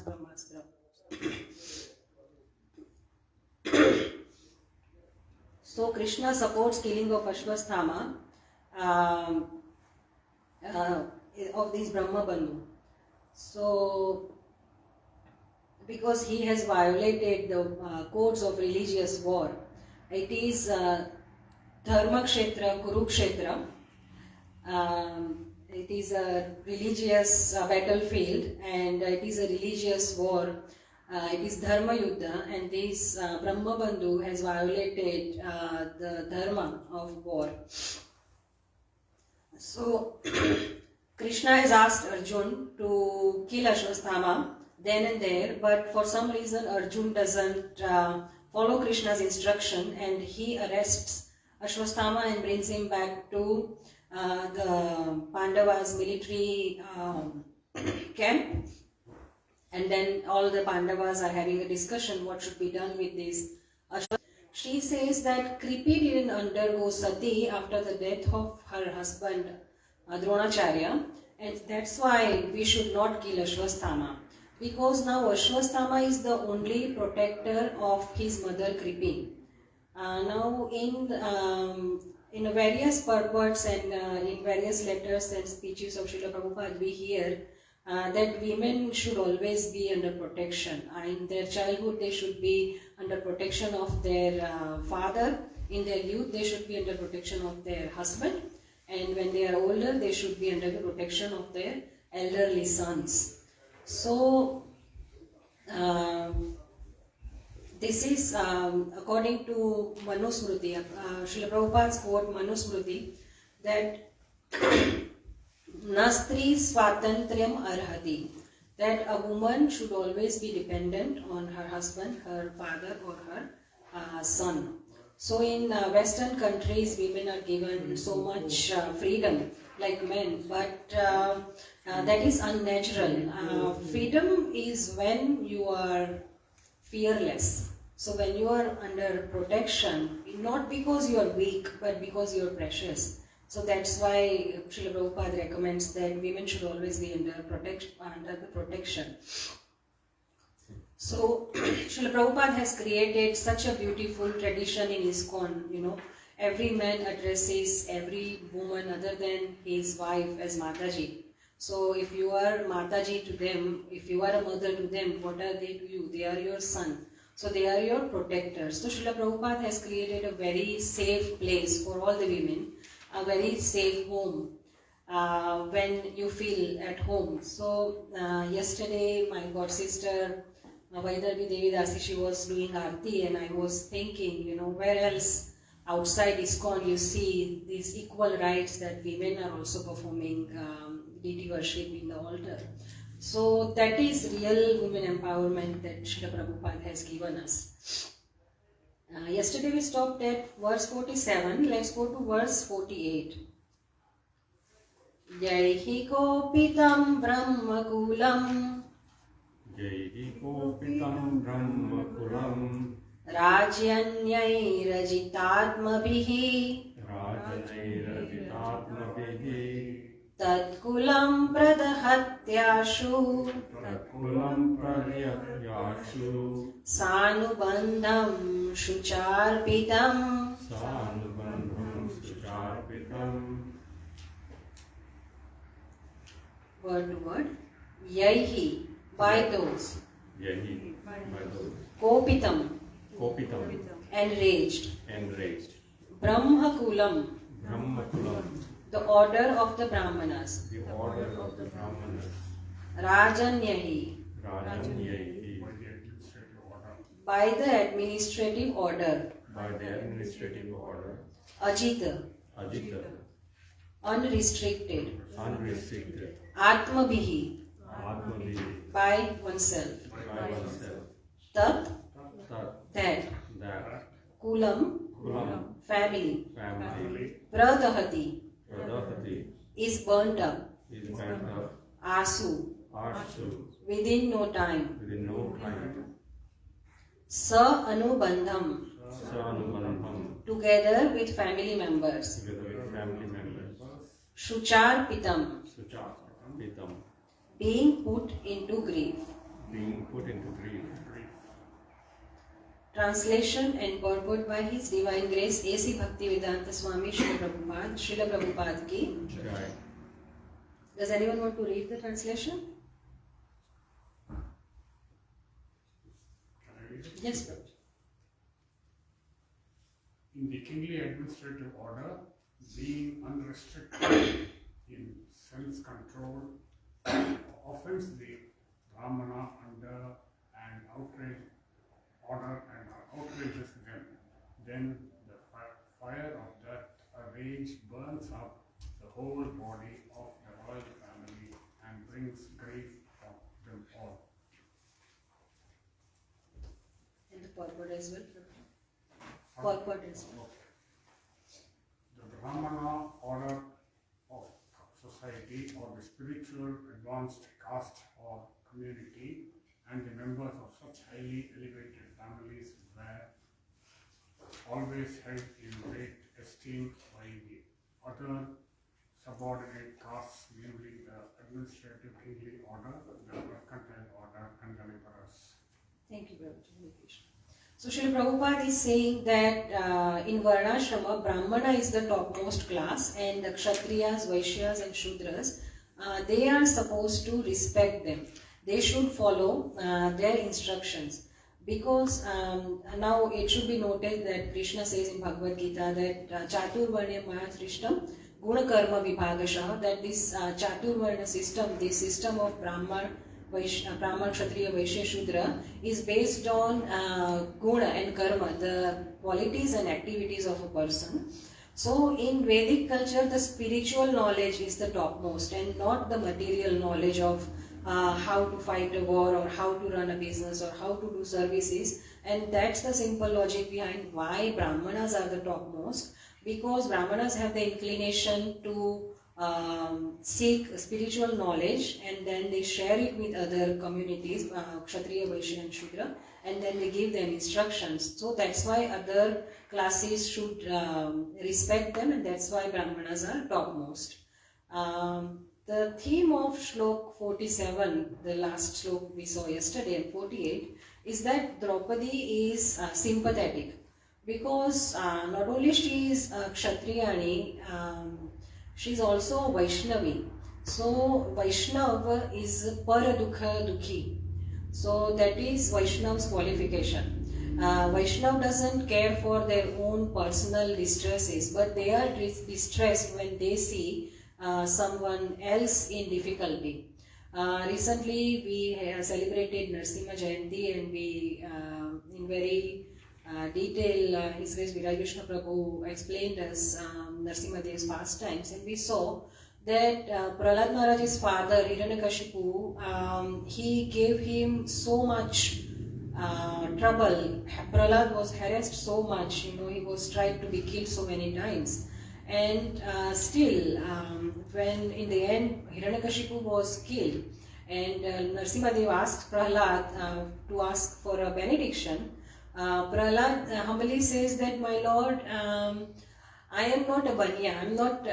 Brahmastra. So Krishna supports killing of Ashwasthama of these Brahma Bandhu. So because he has violated the codes of religious war, it is Dharma Kshetra, Kurukshetra. It is a religious battlefield, and it is a religious war. It is Dharma Yuddha, and this Brahma Bandhu has violated the Dharma of war. So Krishna has asked Arjuna to kill Ashwasthama then and there, but for some reason Arjuna doesn't follow Krishna's instruction, and he arrests Ashwasthama and brings him back to the Pandavas' military camp. And then all the Pandavas are having a discussion what should be done with this. She says that Kripi didn't undergo sati after the death of her husband Dronacharya, and that's why we should not kill Ashwasthama, because now Ashwasthama is the only protector of his mother Kripi. Now in various purports and in various letters and speeches of Srila Prabhupada, we hear that women should always be under protection. In their childhood, they should be under protection of their father. In their youth, they should be under protection of their husband. And when they are older, they should be under the protection of their elderly sons. So, this is according to Manusmriti, Srila Prabhupada's quote Manusmriti, that Nastri Swatantriyam Arhati, that a woman should always be dependent on her husband, her father or her son. So in Western countries, women are given so much freedom like men, but that is unnatural. Freedom is when you are fearless. So when you are under protection, not because you are weak, but because you are precious. So that's why Srila Prabhupada recommends that women should always be under the protection. So Srila Prabhupada has created such a beautiful tradition in ISKCON. Every man addresses every woman other than his wife as Mataji. So if you are Mataji to them, if you are a mother to them, what are they to you? They are your son. So they are your protectors. So Srila Prabhupada has created a very safe place for all the women, a very safe home when you feel at home. So yesterday my god sister Vaidarvi Devi Dasi, she was doing Aarti, and I was thinking, where else outside ISKCON you see these equal rights that women are also performing deity worship in the altar. So that is real women empowerment that Srila Prabhupada has given us. Yesterday we stopped at verse 47. Let's go to verse 48. Jaihi kopitam brahmakulam Jaihi kopitam brahmakulam Rajyanyairajitadmabhihi Tatkulam pradahatyashu Sanubandham shucharpitam Word to word. Yaihi, by those. Kopitam, enraged. Brahmakulam, the order of the Brahmanas. Rajanyahi, by the administrative order. Ajita, unrestricted. Atmabhihi, by oneself. Tat, that. Kulam, family. Pradahati, is burnt up. Asu, within no time. Sa anubandham, together with family members. Shuchar pitam, being put into grief. being put into grief. Translation and purport by His Divine Grace A.C. Bhaktivedanta Swami Srila Prabhupada ki. Jai. Does anyone want to read the translation? Can I read it? Yes, Prabhu. In the kingly administrative order, being unrestricted in sense control offends the Brahmana under an outrage order and outrages them. Then the fire of that rage burns up the whole body of the royal family and brings grief on them all. And the purport as well, Prabhu. Purport as well. The Brahmana order of society or the spiritual advanced caste or community and the members of such highly elevated families were always held in great esteem by the other subordinate castes, namely the administrative kingly order, the mercantile order, and the laborers. Thank you, Prabhu. So Srila Prabhupada is saying that in Varnashrama, Brahmana is the topmost class and the Kshatriyas, Vaishyas and Shudras, they are supposed to respect them. They should follow their instructions. Because now it should be noted that Krishna says in Bhagavad Gita that Chaturvarnya Maya Srishtam Guna Karma Vibhagasha, that this Chaturvarna system, this system of Brahman, Kshatriya, Vaishya, Shudra is based on Guna and Karma, the qualities and activities of a person. So in Vedic culture, the spiritual knowledge is the topmost and not the material knowledge of how to fight a war or how to run a business or how to do services. And that's the simple logic behind why Brahmanas are the topmost, because Brahmanas have the inclination to seek spiritual knowledge and then they share it with other communities, Kshatriya, Vaishya and Shudra, and then they give them instructions. So that's why other classes should respect them, and that's why Brahmanas are topmost. The theme of Shlok 47, the last slok we saw yesterday, and 48, is that Draupadī is sympathetic, because not only she is Kshatriyani, she is also Vaishnavi. So Vaishnava is Paradukha Dukhi. So that is Vaishnav's qualification. Vaishnav doesn't care for their own personal distresses, but they are distressed when they see someone else in difficulty. Recently we celebrated Narasimha Jayanti, and we in very detail His Grace Viray Vishnu Prabhu explained us Narasimha Dev's pastimes, and we saw that Prahlad Maharaj's father Hiranyakashipu, he gave him so much trouble. Prahlad was harassed so much, he was tried to be killed so many times. And still, when in the end Hiranyakashipu was killed, and Narasimha Dev asked Prahlad to ask for a benediction, Prahlad humbly says that, my lord, I am not a banya, I'm not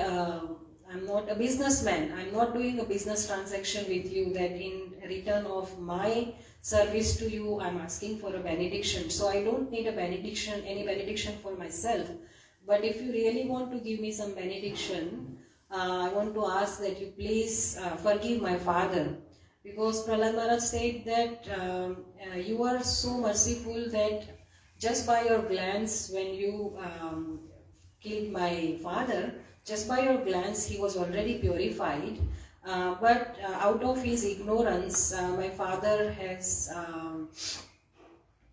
a businessman, I'm not doing a business transaction with you that in return of my service to you I'm asking for a benediction. So I don't need a benediction, any benediction for myself. But if you really want to give me some benediction, I want to ask that you please forgive my father. Because Prahlad Maharaj said that you are so merciful that just by your glance, when you killed my father, just by your glance he was already purified. But out of his ignorance, my father has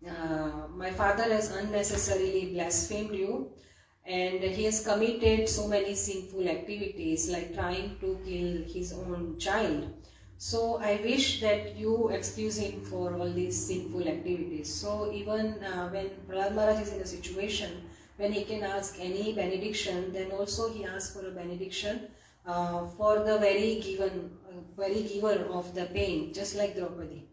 unnecessarily blasphemed you. And he has committed so many sinful activities, like trying to kill his own child. So I wish that you excuse him for all these sinful activities. So even when Prahlad Maharaj is in a situation when he can ask any benediction, then also he asks for a benediction for the very giver of the pain, just like Draupadī.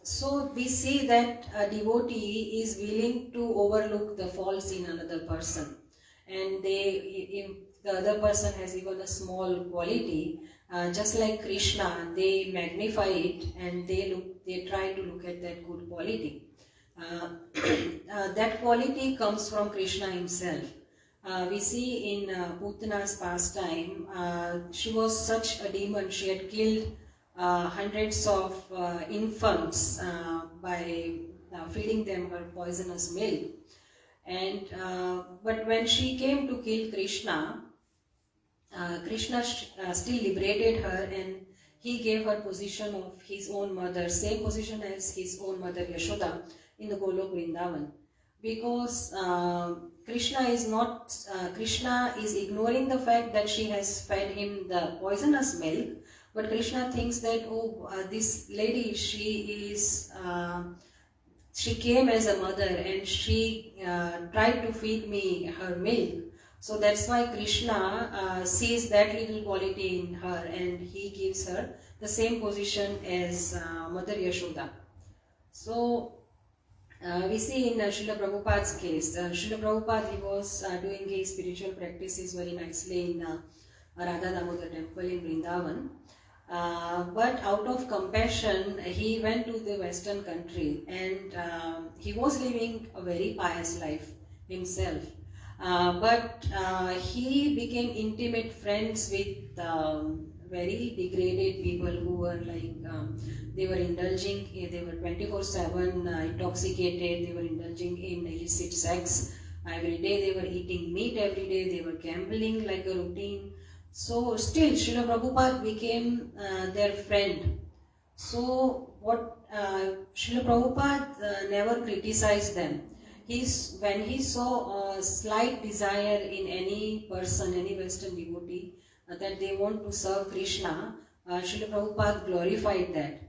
So we see that a devotee is willing to overlook the faults in another person, and the other person has even a small quality, just like Krishna, they magnify it and they try to look at that good quality. That quality comes from Krishna himself. We see in Putana's pastime, she was such a demon. She had killed hundreds of infants by feeding them her poisonous milk. And but when she came to kill Krishna, Krishna still liberated her, and he gave her position of his own mother, same position as his own mother Yashoda in the Golok Vrindavan. Because Krishna is ignoring the fact that she has fed him the poisonous milk, but Krishna thinks that, this lady, she came as a mother and she tried to feed me her milk. So that's why Krishna sees that little quality in her and he gives her the same position as Mother Yashoda. So we see in Srila Prabhupada's case, Srila Prabhupada, he was doing his spiritual practices very nicely in Radha Damodar temple in Vrindavan. But out of compassion, he went to the Western country and he was living a very pious life himself. But he became intimate friends with very degraded people who were like, they were indulging, they were 24/7 intoxicated, they were indulging in illicit sex every day, they were eating meat every day, they were gambling like a routine. So still Srila Prabhupada became their friend. So what Srila Prabhupada never criticized them. When he saw a slight desire in any person, any Western devotee, that they want to serve Krishna, Srila Prabhupada glorified that.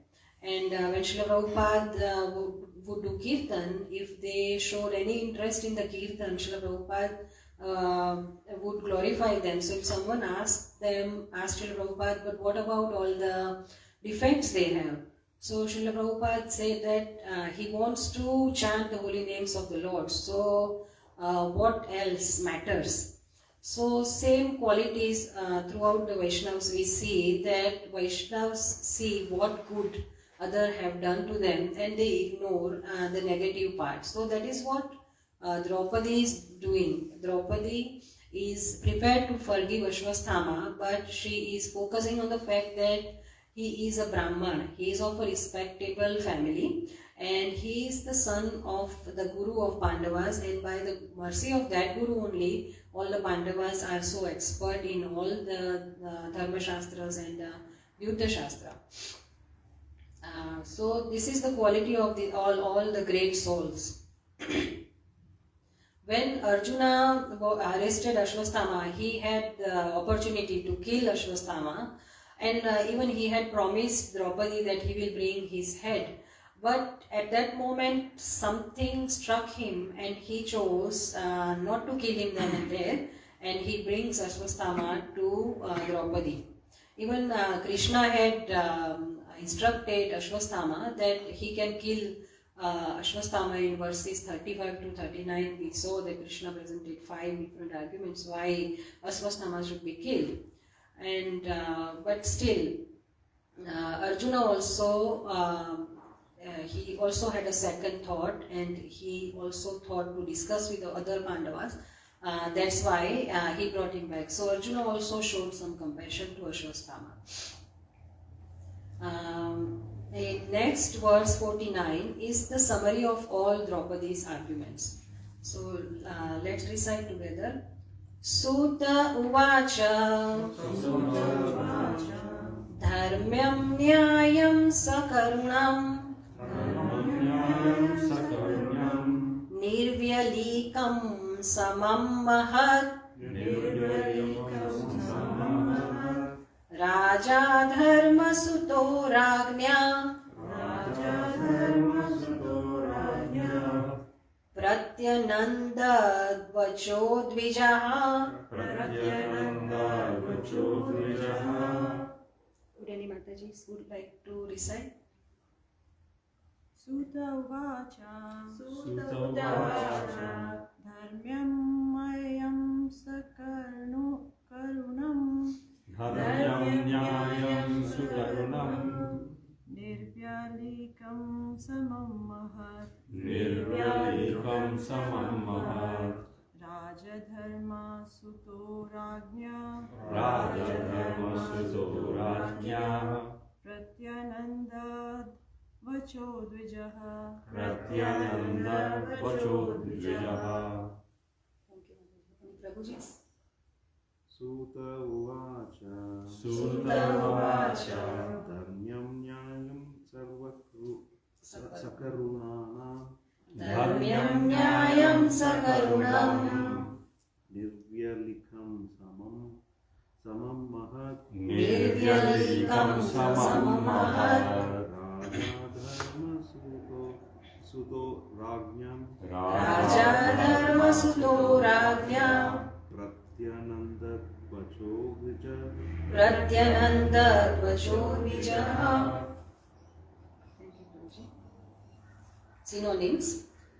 And when Srila Prabhupada would do kirtan, if they showed any interest in the kirtan, Srila Prabhupada would glorify them. So if someone asked Srila Prabhupada, but what about all the defects they have? So Srila Prabhupada said that he wants to chant the holy names of the Lord. So what else matters? So same qualities throughout the Vaishnavas, we see that Vaishnavas see what good others have done to them and they ignore the negative part. So that is what Draupadī is doing. Draupadī is prepared to forgive Ashwasthama, but she is focusing on the fact that he is a Brahman, he is of a respectable family, and he is the son of the Guru of Pandavas, and by the mercy of that Guru only, all the Pandavas are so expert in all the Dharma Shastras and Yuddha Shastra. So this is the quality of all the great souls. When Arjuna arrested Ashwasthama, he had the opportunity to kill Ashwasthama, and even he had promised Draupadī that he will bring his head. But at that moment, something struck him and he chose not to kill him then and there, and he brings Ashwasthama to Draupadī. Even Krishna had instructed Ashwasthama that he can kill Ashwasthama in verses 35 to 39. We saw that Krishna presented 5 different arguments why Ashwasthama should be killed. And but still, Arjuna also he also had a second thought, and he also thought to discuss with the other Pandavas. That's why he brought him back. So Arjuna also showed some compassion to Ashwasthama. The next verse 49 is the summary of all Draupadī's arguments. So let's recite together. Sutta uvacha dharmyam nyayam sakarunam nirvyalikam samam mahat Raja dharma suto ragnya Pratyananda dvacho dvijaha. Would any Mataji would like to recite? Sutta uvacha dharmyam mayam समं महत् राजधर्मा सुतो राज्ञा राजधर्मसुतो राज्ञा प्रत्यनन्दाद् वचो द्विजः प्रत्यनन्दवचो द्विजः Prabhuji. सूत उवाच सूत उवाच धर्म्यं न्यायं सकरुणानां धर्म्यं न्यायं सकरुणम् निर्व्यलिखं समं महत् निर्व्यलिखं समं महत् सुतो राज्ञं राजा धर्मसुतो राज्ञा प्रत्यनन्दवचो द्विज प्रत्यनन्दवचो द्विजः. Synonyms.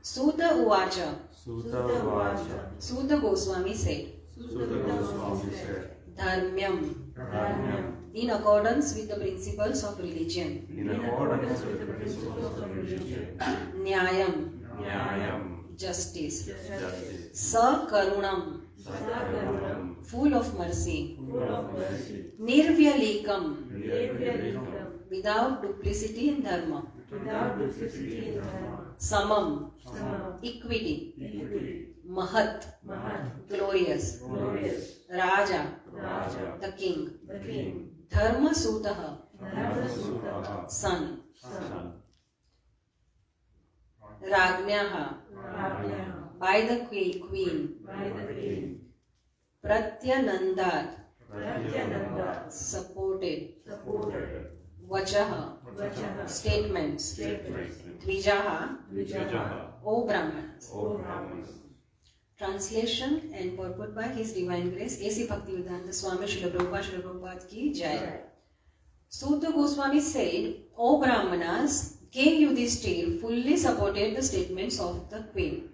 Suta Uvacha. Suta Uvacha Suta Goswami said. Suta Goswami said Dharmyam. Dharmyam In accordance with the principles of religion. in accordance with the principles of religion Nyayam. Nyayam Justice. justice Sakarunam. Sakarunam Full of mercy. full of mercy Nirvyalikam. Nirvyalikam Without duplicity in dharma. without duplicity in dharma Samam. Samam Equity. equity Mahat. Mahat Glorious. glorious Raja. Raja The king. the king Dharma Sutaha. Dharmasutaha Son. son Ragnyaha. Rajna By the queen. by the king Pratyanandat. Pratyananda Supported. supported Vachaha. Vachaha Statements. statements Dvijaha. Vijaha O Brahmanas. O Brahmanas. Translation and purport by His Divine Grace A.C. Bhaktivedanta Swami Srila Prabhupada ki Jai. Suta Goswami said, O Brahmanas, King Yudhishthir fully supported the statements of the queen,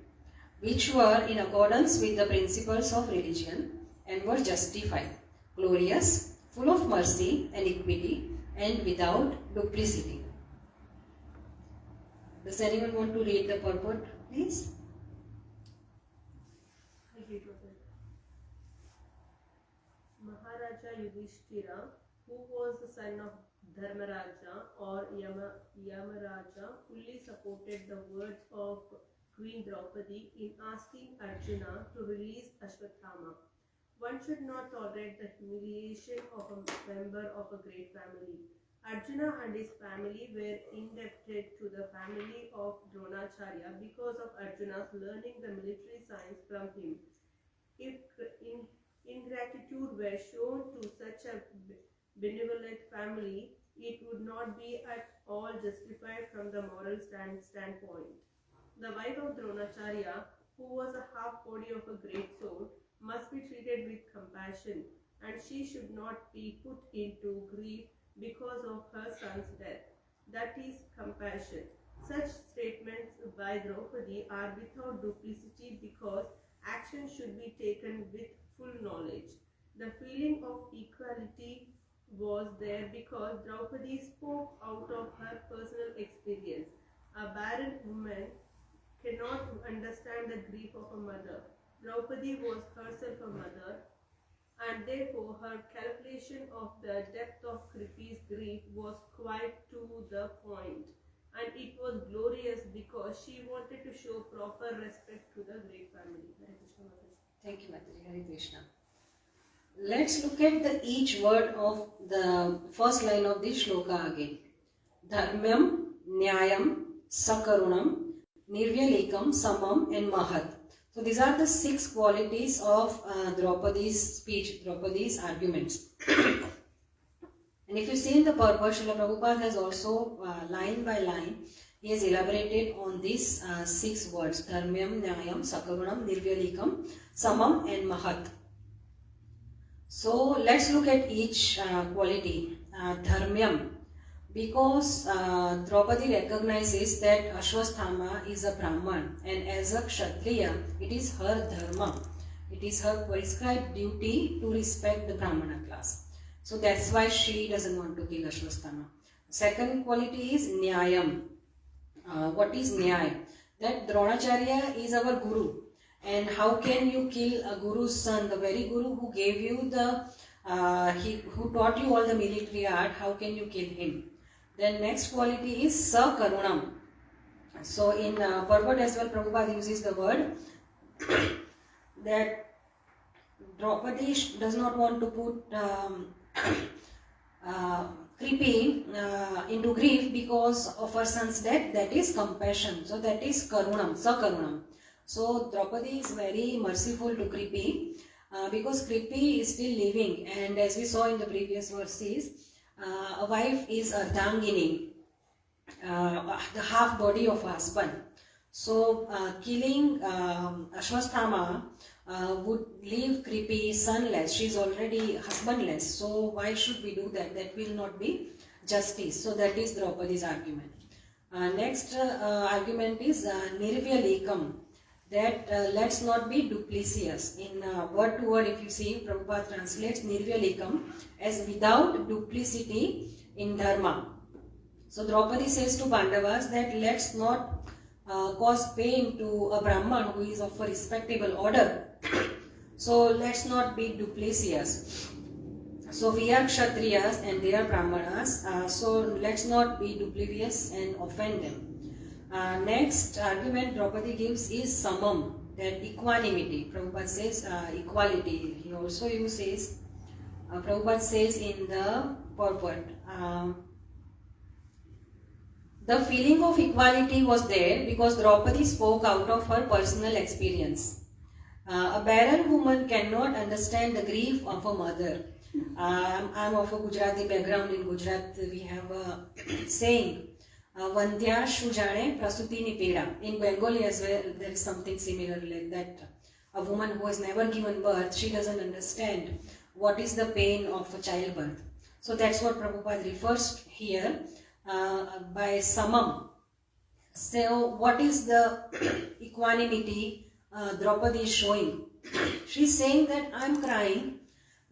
which were in accordance with the principles of religion and were justified, glorious, full of mercy and equity, and without duplicity. Does anyone want to read the purport, please? Maharaja Yudhishthira, who was the son of Dharmaraja or Yamaraja, fully supported the words of Queen Draupadi in asking Arjuna to release Ashwatthama. One should not tolerate the humiliation of a member of a great family. Arjuna and his family were indebted to the family of Dronacharya because of Arjuna's learning the military science from him. If ingratitude were shown to such a benevolent family, it would not be at all justified from the moral standpoint. The wife of Dronacharya, who was a half body of a great soul, must be treated with compassion, and she should not be put into grief because of her son's death. That is compassion. Such statements by Draupadi are without duplicity because action should be taken with full knowledge. The feeling of equality was there because Draupadi spoke out of her personal experience. A barren woman cannot understand the grief of a mother. Draupadi was herself a mother, and therefore her calculation of the depth of Kripi's grief was quite to the point, and it was glorious because she wanted to show proper respect to the great family. Hare Krishna, Mataji. Thank you, Mataji. Hare Krishna. Let's look at each word of the first line of this shloka again. Dharmyam, Nyayam, Sakarunam, Nirvyalekam, Samam and Mahat. So these are the 6 qualities of Draupadi's speech, Draupadi's arguments. And if you see in the purport, Srila Prabhupada has also line by line, he has elaborated on these 6 words, Dharmyam, Nyayam, Sakarunam, Nirvyalekam, Samam and Mahat. So let's look at each quality. Dharmyam, because Draupadi recognizes that Ashwatthama is a Brahman, and as a Kshatriya, it is her dharma, it is her prescribed duty to respect the Brahmana class. So that's why she doesn't want to kill Ashwatthama. Second quality is Nyayam. What is Nyay? that Dronacharya is our guru, and how can you kill a guru's son, the very guru who gave you who taught you all the military art? How can you kill him? Then next quality is Sakarunam. So in purport as well, Prabhupada uses the word that Draupadī does not want to put creepy into grief because of her son's death. That is compassion. So that is Karunam, Sakarunam. So Draupadī is very merciful to Kripi because Kripi is still living, and as we saw in the previous verses, a wife is Ardhangini, the half body of a husband. So killing Ashwasthama would leave Kripi sonless. She is already husbandless. So why should we do that? That will not be justice. So that is Draupadī's argument. Next argument is Nirvyalekam. That let's not be duplicitous. In word to word, if you see, Prabhupada translates Nirvyalekam as without duplicity in dharma. So Draupadī says to Pandavas that let's not cause pain to a Brahman who is of a respectable order. So let's not be duplicitous. So we are Kshatriyas and they are Brahmanas. So let's not be duplicitous and offend them. Next argument Draupadī gives is Samam, that equanimity. Prabhupada says equality. He also uses, Prabhupada says in the purport, the feeling of equality was there because Draupadī spoke out of her personal experience. A barren woman cannot understand the grief of a mother. I'm of a Gujarati background. In Gujarat we have a saying, Vandhya Shujane Prasutini Peda. In Bengali as well there is something similar like that. A woman who has never given birth, she doesn't understand what is the pain of a childbirth. So that's what Prabhupada refers here by Samam. So what is the equanimity Draupadī is showing? She's saying that I'm crying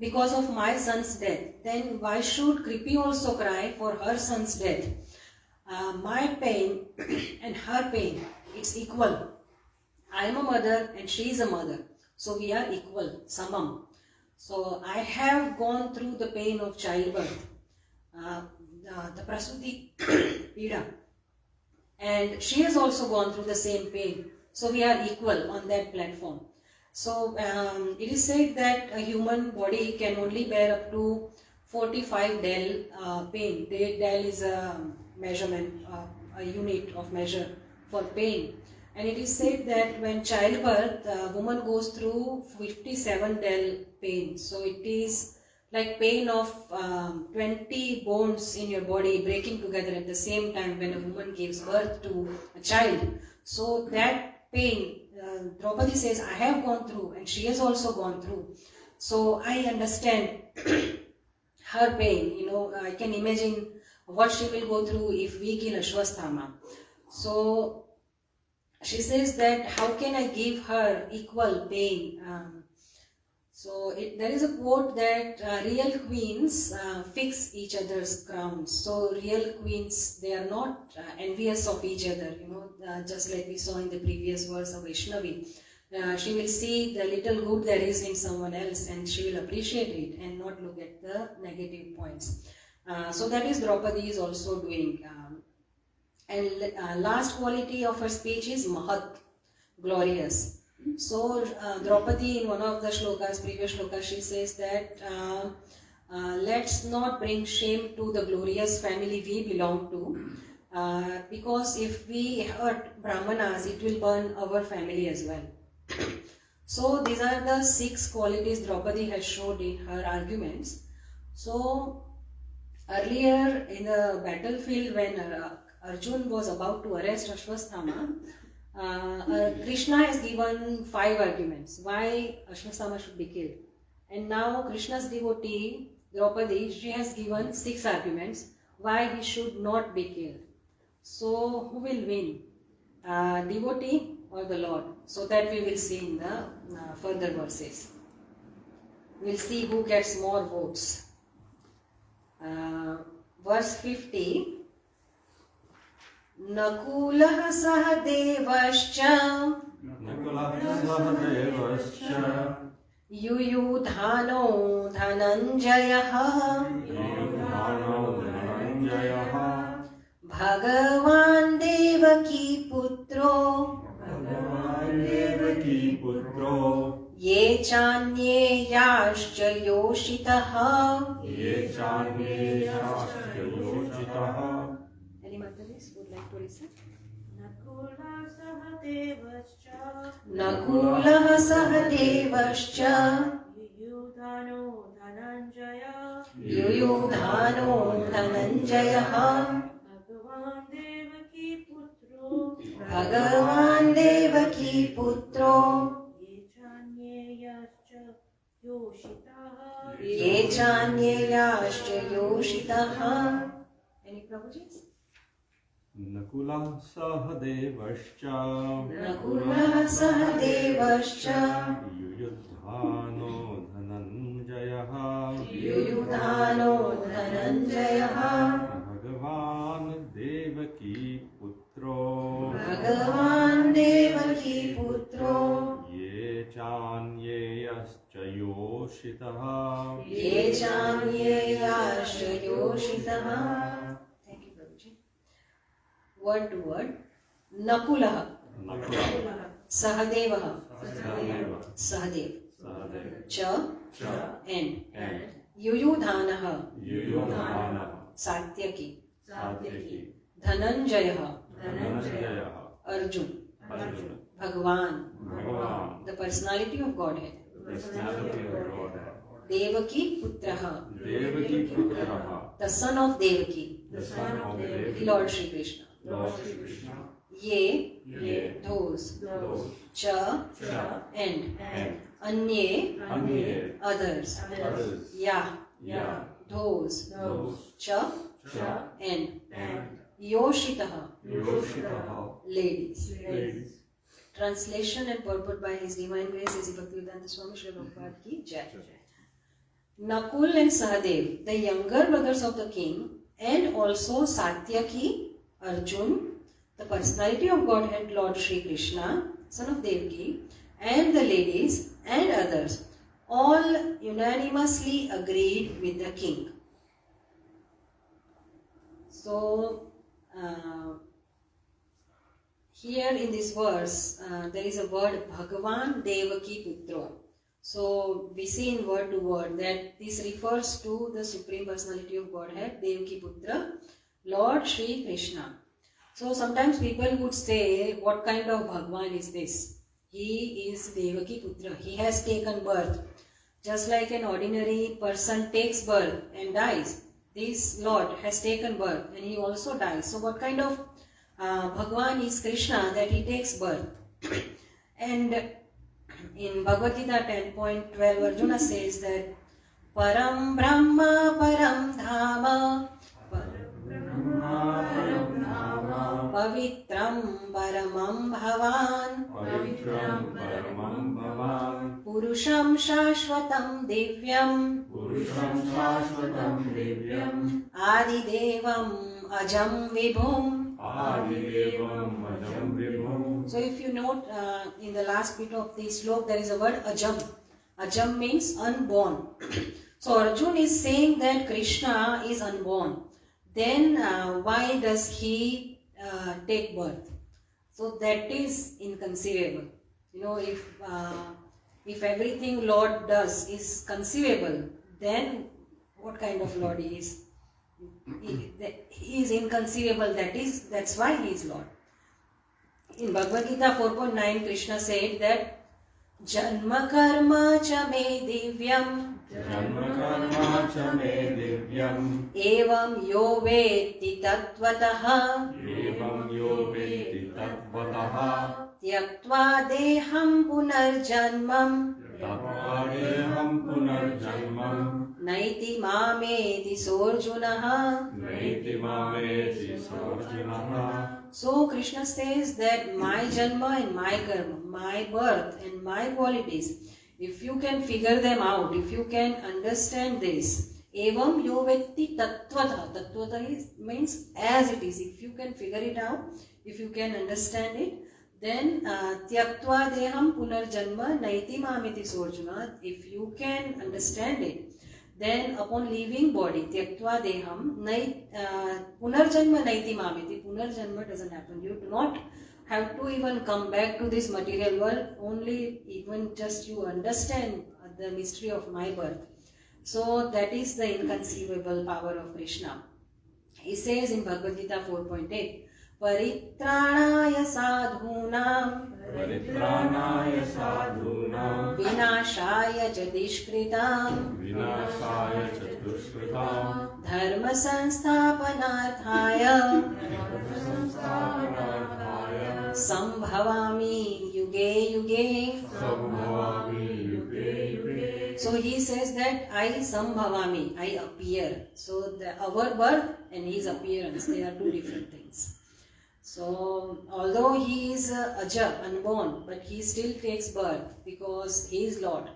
because of my son's death. Then why should Kripi also cry for her son's death? My pain and her pain, it's equal. I am a mother and she is a mother. So we are equal, Samam. So I have gone through the pain of childbirth, the Prasuti Pida. And she has also gone through the same pain. So we are equal on that platform. So it is said that a human body can only bear up to 45 del pain. Del is a measurement, a unit of measure for pain. And it is said that when childbirth, a woman goes through 57 del pain. So it is like pain of 20 bones in your body breaking together at the same time when a woman gives birth to a child. So that pain, Draupadī says, I have gone through and she has also gone through. So I understand her pain. I can imagine what she will go through if we kill Ashwasthama. So she says that how can I give her equal pain? There is a quote that real queens fix each other's crowns. So real queens, they are not envious of each other, just like we saw in the previous verse of Vaishnavi. She will see the little good there is in someone else and she will appreciate it and not look at the negative points. So that is Draupadī is also doing. And last quality of her speech is Mahat, glorious. So Draupadī in one of the shlokas, previous shlokas, she says that let's not bring shame to the glorious family we belong to, because if we hurt Brahmanas, it will burn our family as well. So these are the 6 qualities Draupadī has showed in her arguments. So earlier in the battlefield when Arjuna was about to arrest Ashwasthama, Krishna has given 5 arguments why Ashwasthama should be killed. And now Krishna's devotee, Draupadī, she has given 6 arguments why he should not be killed. So who will win? Devotee or the Lord? So that we will see in the further verses. We will see who gets more votes. Verse 50. नकुलः सहदेवश्च नकुलः सहदेवश्च युयुधानो धनञ्जयः युयुधानो धनञ्जयः भगवान् देवकी पुत्रो देवकीपुत्रो ये चान्ये याश्च योषितः. ये चान्ये याश्च योषितः. Any Mataris would like to listen? नकुलः सहदेवश्च नकुलः सहदेवश्च युयुधानो धनञ्जयः युयुधानो धनञ्जयः भगवान् देवकी पुत्रो भगवान् देवकी पुत्रो ये चान्येयश्च योषिताः ये चान्येयाश्च योषितः. Any Prabhuji? नकुलः सहदेवश्च नकुलः सहदेवश्च युयुधानो धनञ्जयः युयुधानो धनञ्जयः भगवान् देवकी पुत्रो भगवान् देवकी पुत्रो ये चान्येयश्च योषितः. ये चान्येयाश्च योषितः. Thank you, Prabhuji. Word to word. नकुलः नकुलः सहदेवः Sahdev Sahdev Sahdev च च and and युयुधानः युयुधानः सात्यकी सात्यकी धनञ्जयः धनञ्जयः अर्जुन अर्जुन भगवान भगवान् the personality of Godhead Personality of Godhead Devaki पुत्रः देवकी पुत्रः the son of Devaki the son of Devaki Lord Shri Krishna Lord Shri Krishna ये ये those those च च and and अन्ये अन्ये others others या या those those च च and and योषितः योषितः ladies. ladies. Translation and purport by His Divine Grace is Bhaktivedanta Swami Srila Prabhupada ki Jai. Nakul and Sahadev, the younger brothers of the king, and also Satyaki, Arjun, the personality of Godhead Lord Shri Krishna, son of Devaki, and the ladies and others, all unanimously agreed with the king. So, here in this verse, there is a word Bhagavan Devaki Putra. So we see in word to word that this refers to the Supreme Personality of Godhead, Devaki Putra, Lord Shri Krishna. So sometimes people would say, what kind of Bhagavan is this? He is Devaki Putra. He has taken birth. Just like an ordinary person takes birth and dies, this Lord has taken birth and he also dies. So what kind of Bhagavan is Krishna that he takes birth? And in Bhagavad Gita 10.12, Arjuna says that Param Brahma Param Dhama Pavitram Paramam Bhavan Pavitram Paramam Bhavan Purusham Shashvatam Divyam Purusham Shashvatam Divyam Adidevam Ajam Vibhum. Adidevam Ajam Vibhum. So if you note in the last bit of the slok there is a word Ajam. Ajam means unborn. So Arjun is saying that Krishna is unborn. Then why does he take birth? So that is inconceivable. You know, if everything Lord does is conceivable, then what kind of Lord he is? He is inconceivable. That's why he is Lord. In Bhagavad Gita 4.9, Krishna said that Janma karma cha me divyam Janma karma cha me divyam evam yo veti tattvataha evam yo veti tattvataha tyaktva deham punarjanmam tattvadeham punarjanmam naiti mameti sorjunaha. naiti mameti sorjunaha. So Krishna says that my janma and my karma, my birth and my qualities, if you can figure them out, if you can understand this, Evam yo vetti tattvata. Tattvata means as it is. If you can figure it out, if you can understand it, then tyaktva deham punarjanma naiti mamiti sorjuna. If you can understand it, then upon leaving body, tyaktva deham punarjanma naiti mamiti. Punarjanma doesn't happen. You do not have to even come back to this material world. Only even just you understand the mystery of my birth. So that is the inconceivable power of Krishna. He says in Bhagavad Gita 4.8, Paritranaya sadhunam परित्राणाय साधूनां Vinashaya jadishkritam विनाशाय च दुष्कृतां Dharma sansthapanarthaya संस्थापनार्थाय Sambhavami yuge yuge. संभवामि युगे युगे. So he says that I sambhavami, I appear. So our birth and his appearance, they are two different things. So although he is aja, unborn, but he still takes birth because he is Lord,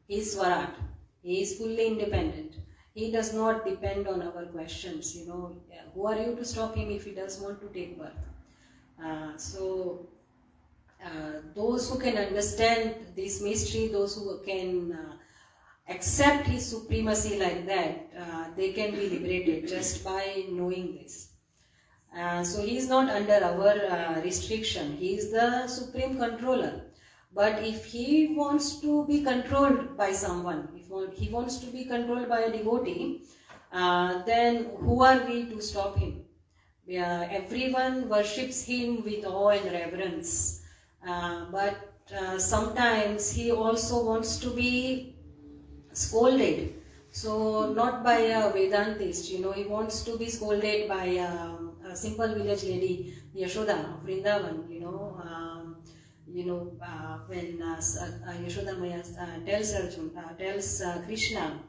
he is Swarat, he is fully independent. He does not depend on our questions. Who are you to stop him if he does want to take birth? Those who can understand this mystery, those who can accept his supremacy like that, they can be liberated just by knowing this. So he is not under our restriction. He is the supreme controller. But if he wants to be controlled by someone, if he wants to be controlled by a devotee, then who are we to stop him? Everyone worships him with awe and reverence. But sometimes he also wants to be scolded. So not by a Vedantist, he wants to be scolded by a simple village lady, Yashoda of Vrindavan, when Yashoda Maya tells Arjuna, tells Krishna,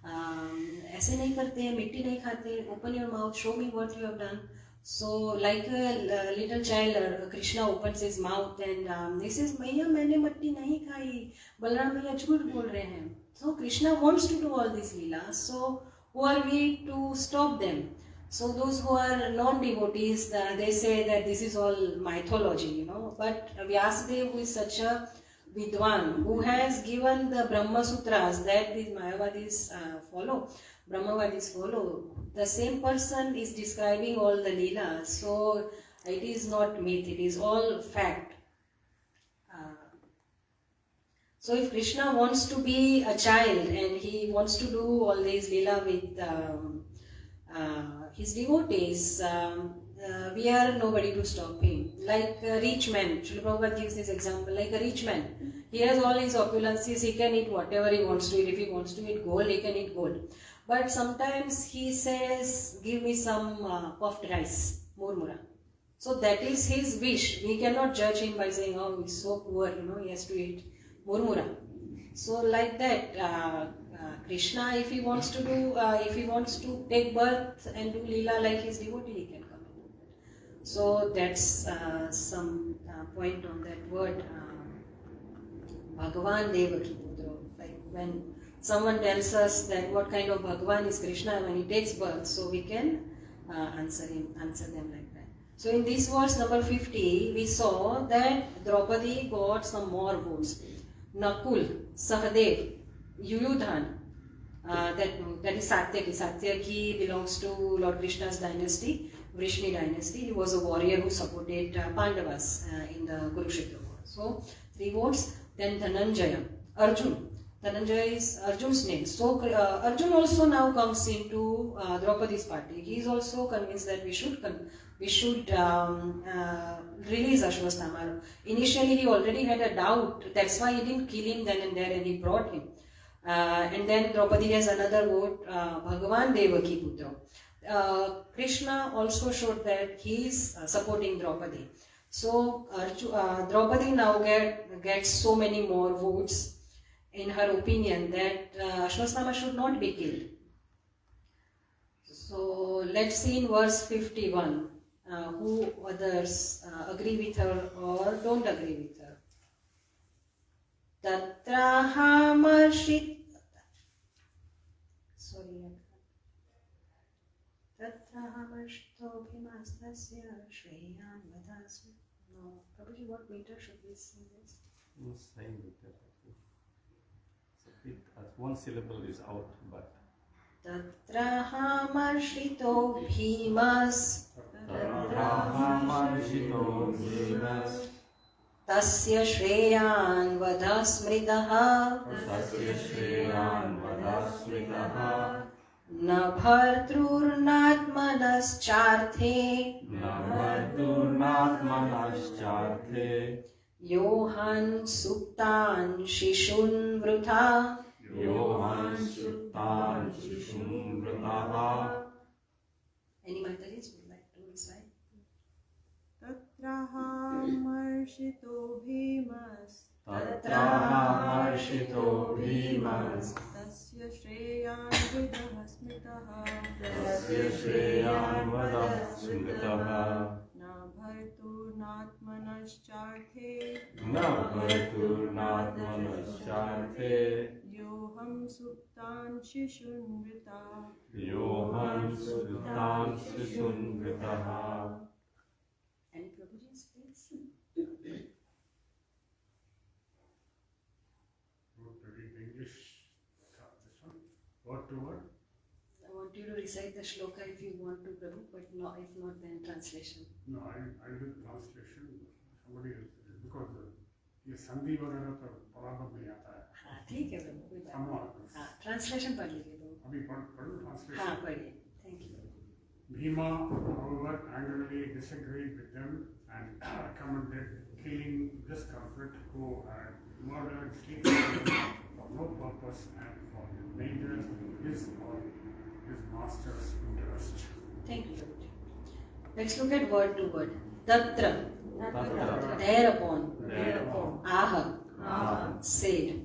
ऐसे नहीं करते, मिट्टी नहीं खाते, open your mouth, show me what you have done. So like a little child, Krishna opens his mouth and he says, मैया मैंने मिट्टी नहीं खाई, बलराम भैया झूठ बोल रहे हैं. So Krishna wants to do all these leelas. So who are we to stop them? So those who are non-devotees, they say that this is all mythology, But Vyasadeva, who is such a Vidwan, who has given the Brahma Sutras that these Mayavadis follow, Brahmavadis follow, the same person is describing all the leelas. So it is not myth, it is all fact. So if Krishna wants to be a child and he wants to do all these leela with his devotees, we are nobody to stop him. Like a rich man, Srila Prabhupada gives this example, like a rich man. He has all his opulences, he can eat whatever he wants to eat. If he wants to eat gold, he can eat gold. But sometimes he says, give me some puffed rice, murmura. So that is his wish. We cannot judge him by saying, oh, he's so poor, he has to eat murmura. So like that, Krishna, if he wants to do, if he wants to take birth and do leela like his devotee, he can come in. So that's some point on that word, Bhagavan Devaki Putro. Like when someone tells us that what kind of Bhagavan is Krishna when he takes birth, so we can answer them like that. So in this verse number 50, we saw that Draupadi got some more votes. Nakul, Sahadev, Yuyudhan, that is Satyaki. Satyaki belongs to Lord Krishna's dynasty, Vrishni dynasty. He was a warrior who supported Pandavas in the Kurukshetra war. So 3 votes. Then Dhananjaya, Arjuna. Dhananjaya is Arjuna's name. So Arjuna also now comes into Draupadi's party. He is also convinced that we should release Ashwasthama. Initially he already had a doubt. That's why he didn't kill him then and there, and he brought him. And then Draupadi has another vote, Bhagavan Devaki Putra. Krishna also showed that he is supporting Draupadi. So Draupadi now gets so many more votes in her opinion that Ashwasthama should not be killed. So let's see in verse 51 who others agree with her or don't agree with her. Tatrahamarshit. Sorry, Astasya Shreyan Vadasmi. No, Prabhuji, what meter should we sing this? Same with that. It's a bit, one syllable is out, but Tatrahamarshito Bhimas Tatrahamarshito Bhimas Tasya Shreyan Vadasmritaha Tasya Shreyan Vadasmritaha Na Bharturnatmanascharthe Navardurnatmanascharthe Yohan Suktan Shishun Vrutha. Yohan Suttan Shishum Vrataha. Any Mataris would like to recite? Tatrahamarshito bhimas Tatrahamarshito Bhimas tasya shreyan vidah smitaha Tasya Shreyan Vadasmritaha na bharturnatmanascharthe Navardurnatmanascharthe yoham suptan shishunvrita Yohan Suttan Shishum Vrataha. Any Prabhuji's please? Good to read English. This one, word to word. I want you to recite the shloka if you want to, Prabhu, but no, if not, then translation. No, I do translation. Somebody else, because ये संधि वगैरह तो बराबर नहीं आता है. हाँ ठीक है प्रभु, कोई बात नहीं. Somewhat. हाँ ट्रांसलेशन पढ़ लीजिए प्रभु. अभी पढ़ translation. हाँ पढ़िए. Thank you. Bhīma, however, angrily disagreed with them and recommended killing this culprit who had murdered Srīmad for no purpose and for neither his or his master's interest. Thank you, Prabhuji. Let's look at word to word. Tatra, Tatra, thereupon, thereupon, aha, aha, said,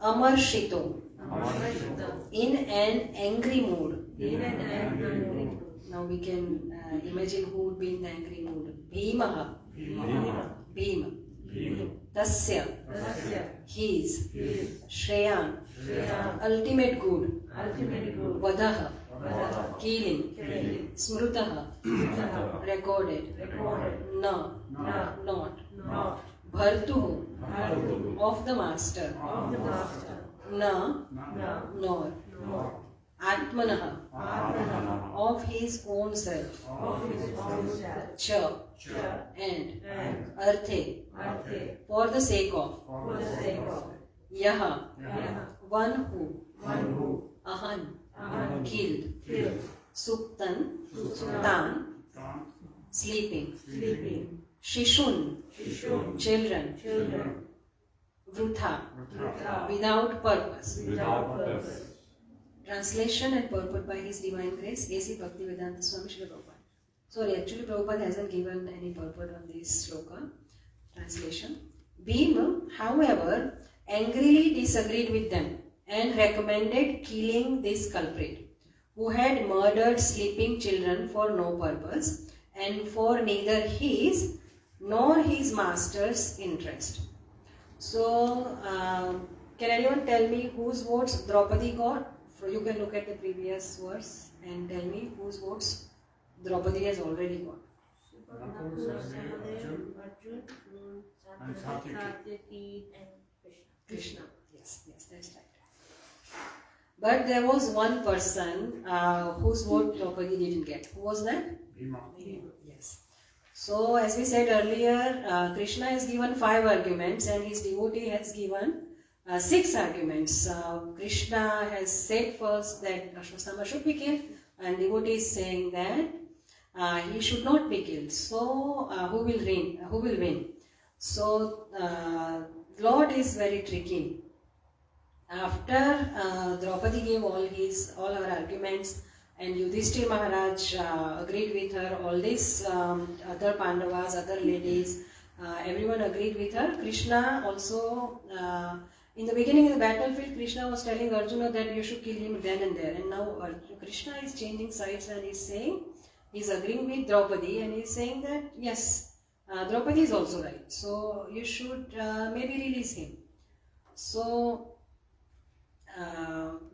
amarshito, Amarshito, in an angry mood. in an angry mood, Now we can imagine who would be in the angry mood. Bhīmaha, Bhīma, Bhīma, Bhīma, tasya, Tasya, his, his, Shreyan, Shreyan, ultimate good, ultimate good, Vadaha, Vadaha, killing, killing, Smrutaha, Smrutaha, recorded, recorded, na, not, not, not, Bhartuhu, Bhāgavatam, of the master, of the master, na, na, nor, nor, Atmanaha, Atmanaha, of his own self, of his own self, cha, cha, and and arthe, arthe, for the sake of, for the sake of, yaha, yaha, one who, ahan, ahan, killed, killed, suktan, Suktan, tan, Tan, sleeping, sleeping, shishun, Shishun, children, children, vrutha, Vrutha, without purpose. without purpose. Translation and purport by His Divine Grace, A.C. Bhaktivedanta Swami Srila Prabhupada. Sorry, actually Prabhupada hasn't given any purport on this shloka. Translation. Bhīma, however, angrily disagreed with them and recommended killing this culprit, who had murdered sleeping children for no purpose and for neither his nor his master's interest. So, can anyone tell me whose votes Draupadī got? You can look at the previous verse and tell me whose votes Draupadī has already got. Nakul, Sahdev, Arjun, and Satyaki. Krishna. Yes, that's right. But there was one person whose vote Draupadī didn't get. Who was that? Bhīma. Yes. So, as we said earlier, Krishna has given 5 arguments and his devotee has given 6 arguments. Krishna has said first that Ashwasthama should be killed, and devotee is saying that he should not be killed. So, who will win? So, Lord is very tricky. After Draupadī gave all her arguments, and Yudhishthira Maharaj agreed with her, all these other Pandavas, other ladies, everyone agreed with her. Krishna also, in the beginning of the battlefield, Krishna was telling Arjuna that you should kill him then and there. And now Krishna is changing sides and is saying, he's agreeing with Draupadī and he's saying that yes, Draupadī is also right. So you should maybe release him. So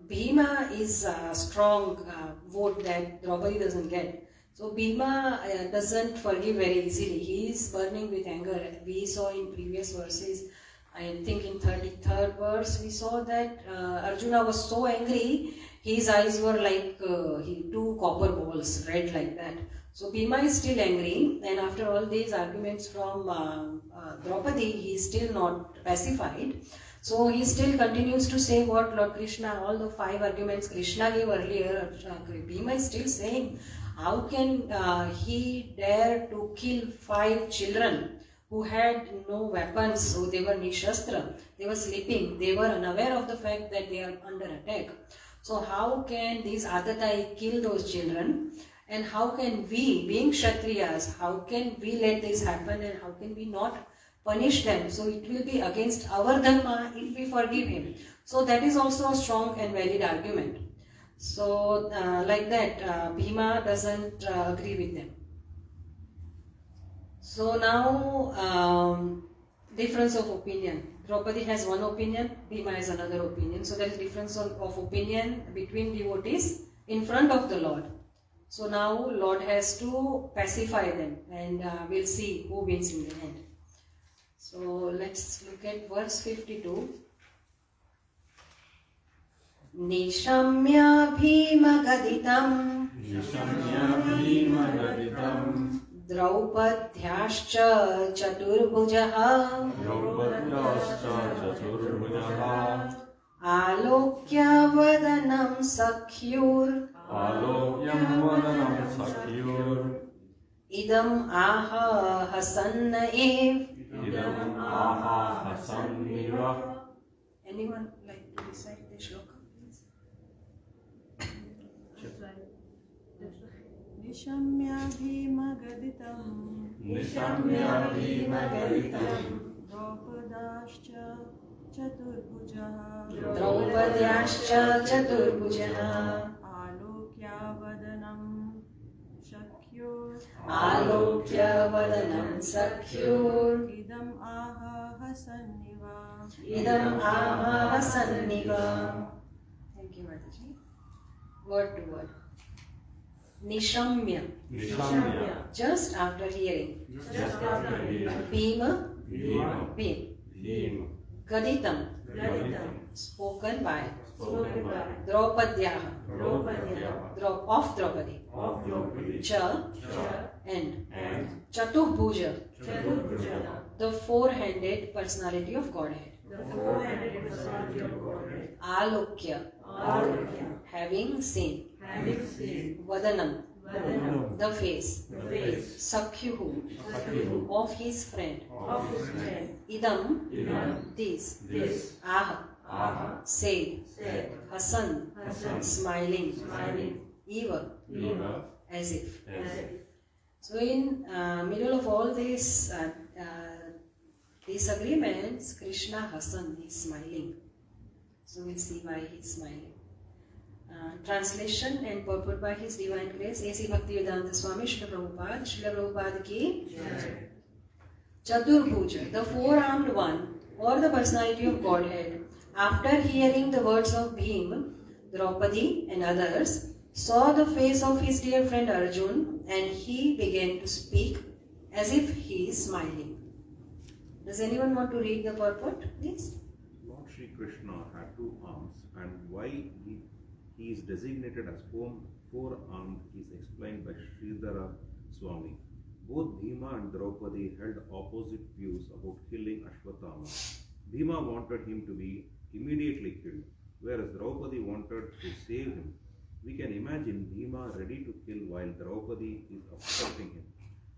Bhīma is a strong vote that Draupadī doesn't get. So Bhima doesn't forgive very easily. He is burning with anger. We saw in previous verses, I think in 33rd verse, we saw that Arjuna was so angry, his eyes were like two copper balls, red like that. So Bhima is still angry, and after all these arguments from Draupadi, he is still not pacified. So he still continues to say what Lord Krishna, all the 5 arguments Krishna gave earlier, Bhima is still saying, how can he dare to kill 5 children who had no weapons, so they were nishastra, they were sleeping, they were unaware of the fact that they are under attack. So how can these Adatai kill those children? And how can we, being Kshatriyas, how can we let this happen and how can we not punish them? So it will be against our dharma if we forgive him. So that is also a strong and valid argument. So like that, Bhima doesn't agree with them. So now difference of opinion. Draupadi has one opinion, Bhima has another opinion. So there is difference of opinion between devotees in front of the Lord. So now Lord has to pacify them, and we'll see who wins in the end. So let's look at verse 52. Nishamya Bhima Gaditam Draupadyascha Chaturbhujaha Alokya Vadanam Sakhyur Idam aha hasanna ev. Anyone like to recite the shloka, please? Nishamya Bhima Gaditam Draupadascha Chaturbhujaha Draupadyascha Chaturbhujaha Alokya Vadanam Shakyur Alokya Vadanam Sakhyur Idam aha hasanniva. Idam aha sanniva. Thank you, Mataji. Word to word. Nishamya. Just after hearing. Bhima. Bhim. Gaditam. Spoken by. Draupadyaha. Of Draupadi. Cha. And. Caturbhuja. The four-handed personality of Godhead. Alokya. Having seen. Vadanam. The face. Sakyuhu. Of his friend. Idam. This. Aha. Said. Hasan. Smiling. Eva. As if. So in middle of all these disagreements, Krishna Hasan is smiling. So we'll see why he's smiling. Translation and purport by His Divine Grace, A.C. Bhaktivedanta Swami Srila Prabhupada ki Caturbhuja, the four-armed one, or the personality of Godhead, after hearing the words of Bhima, Draupadi and others, saw the face of his dear friend Arjuna, and he began to speak as if he is smiling. Does anyone want to read the purport, please? Lord Sri Krishna had 2 arms, and why he is designated as four-armed is explained by Sridhara Swami. Both Bhima and Draupadi held opposite views about killing Ashwatthama. Bhima wanted him to be immediately killed, whereas Draupadi wanted to save him. We can imagine Bhima ready to kill while Draupadi is obstructing him.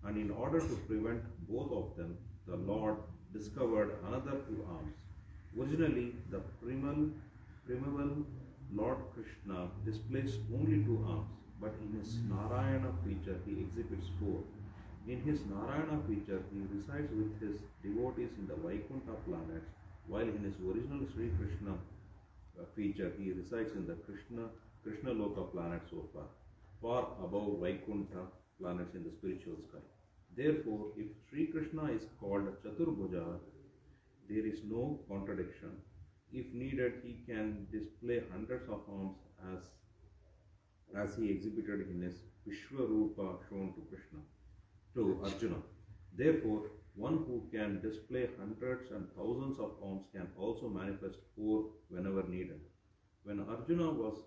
And in order to prevent both of them, the Lord discovered another 2 arms. Originally, the primeval Lord Krishna displays only 2 arms, but in his Narayana feature he exhibits 4. In his Narayana feature he resides with his devotees in the Vaikuntha planets, while in his original Sri Krishna feature he resides in the Krishna Loka planet so far above Vaikuntha planets in the spiritual sky. Therefore, if Sri Krishna is called Caturbhuja, there is no contradiction. If needed, he can display hundreds of arms as as he exhibited in his Vishwarupa shown to Arjuna. Therefore, one who can display hundreds and thousands of forms can also manifest 4 whenever needed. When Arjuna was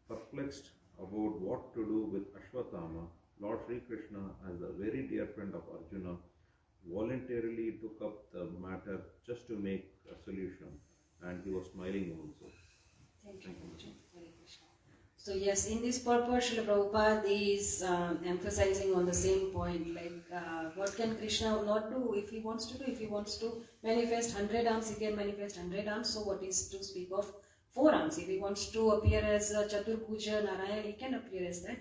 perplexed about what to do with Ashwatthama, Lord Sri Krishna, as a very dear friend of Arjuna, voluntarily took up the matter just to make a solution, and he was smiling also. Thank you, Arjun. Hare Krishna. So yes, in this purport, Srila Prabhupada is emphasizing on the same point, like what can Krishna not do if he wants to do? If he wants to manifest 100 arms, he can manifest 100 arms. So what is to speak of 4 arms? If he wants to appear as Caturbhuja, Narayana, he can appear as that.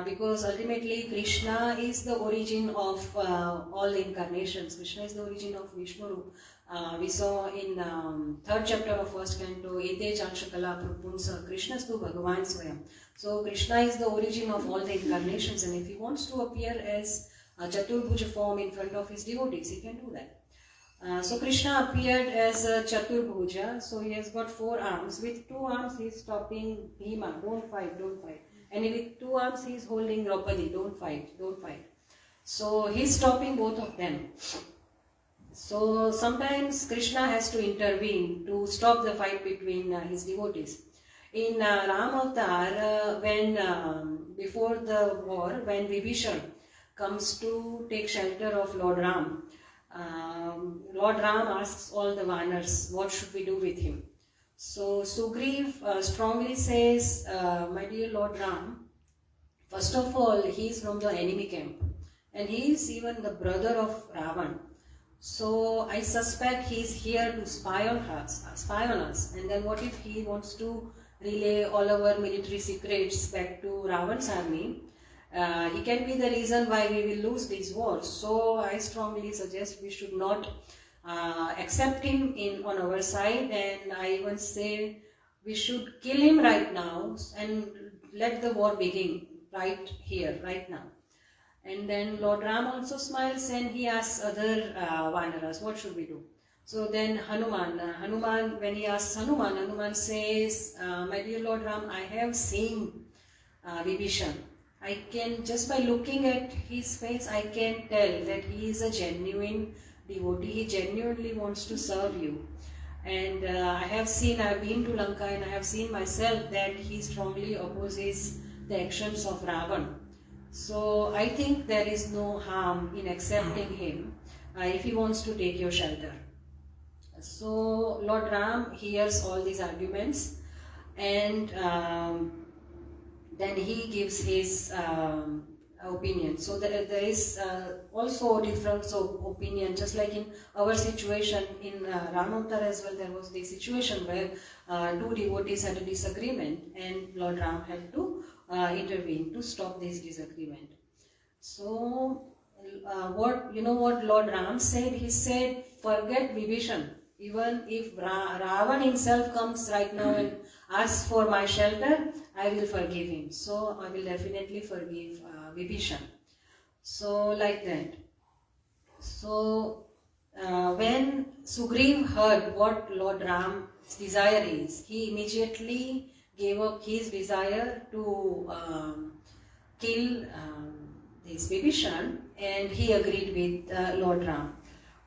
Because ultimately Krishna is the origin of all incarnations. Krishna is the origin of Vishnu. We saw in 3rd chapter of 1st canto, Ete Chanshakala Prapunsa, Krishnastu Bhagavan Swayam. So Krishna is the origin of all the incarnations, and if he wants to appear as a Caturbhuja form in front of his devotees, he can do that. So Krishna appeared as a Caturbhuja, so he has got 4 arms. With 2 arms he is stopping Bhīma, don't fight, don't fight. And with 2 arms he is holding Draupadī, don't fight, don't fight. So he is stopping both of them. So sometimes Krishna has to intervene to stop the fight between his devotees. In Ram Avatar, when before the war, when Vibhishan comes to take shelter of Lord Ram, Lord Ram asks all the Vanars, what should we do with him? So Sugriv strongly says, my dear Lord Ram, first of all, he is from the enemy camp, and he is even the brother of Ravan. So I suspect he is here to spy on us. And then what if he wants to relay all our military secrets back to Ravan's army? He can be the reason why we will lose these wars. So I strongly suggest we should not accept him on our side, and I even say we should kill him right now and let the war begin right here, right now. And then Lord Ram also smiles and he asks other Vanaras, what should we do? So then Hanuman, when he asks Hanuman says, my dear Lord Ram, I have seen Vibhishan. I can, just by looking at his face, I can tell that he is a genuine devotee. He genuinely wants to serve you. And I have been to Lanka and I have seen myself that he strongly opposes the actions of Ravan. So I think there is no harm in accepting him if he wants to take your shelter. So Lord Ram hears all these arguments, and then he gives his opinion. So there is also difference of opinion, just like in our situation in Ramavatar as well. There was the situation where 2 devotees had a disagreement, and Lord Ram had to intervene to stop this disagreement. So what Lord Ram said? He said, forget Vibhishan. Even if Ravan himself comes right now and asks for my shelter, I will forgive him. So I will definitely forgive Vibhishan. So like that. So when Sugriv heard what Lord Ram's desire is, he immediately gave up his desire to kill this Vibhishan, and he agreed with Lord Ram.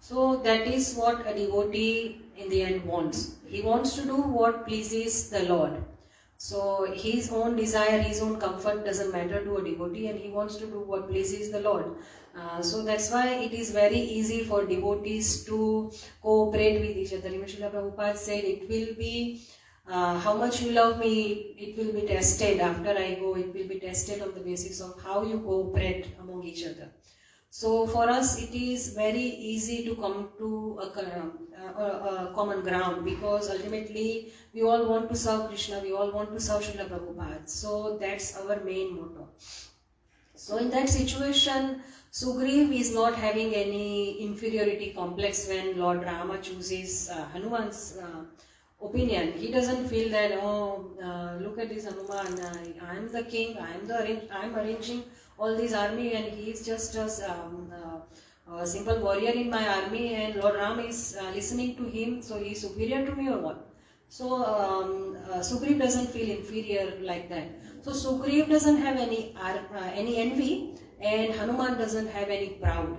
So that is what a devotee in the end wants. He wants to do what pleases the Lord. So his own desire, his own comfort doesn't matter to a devotee, and he wants to do what pleases the Lord. So that's why it is very easy for devotees to cooperate with each other. Srila Prabhupada said, it will be how much you love me, it will be tested. After I go, it will be tested on the basis of how you cooperate among each other. So for us, it is very easy to come to a common ground, because ultimately we all want to serve Krishna, we all want to serve Srila Prabhupada. So that's our main motto. So in that situation, Sugriv is not having any inferiority complex when Lord Rama chooses Hanuman's opinion. He doesn't feel that, look at this Hanuman, I am the king, I am arranging all this army, and he is just a simple warrior in my army, and Lord Ram is listening to him, so he is superior to me or what? So Sugriv doesn't feel inferior like that. So Sugriv doesn't have any envy, and Hanuman doesn't have any pride.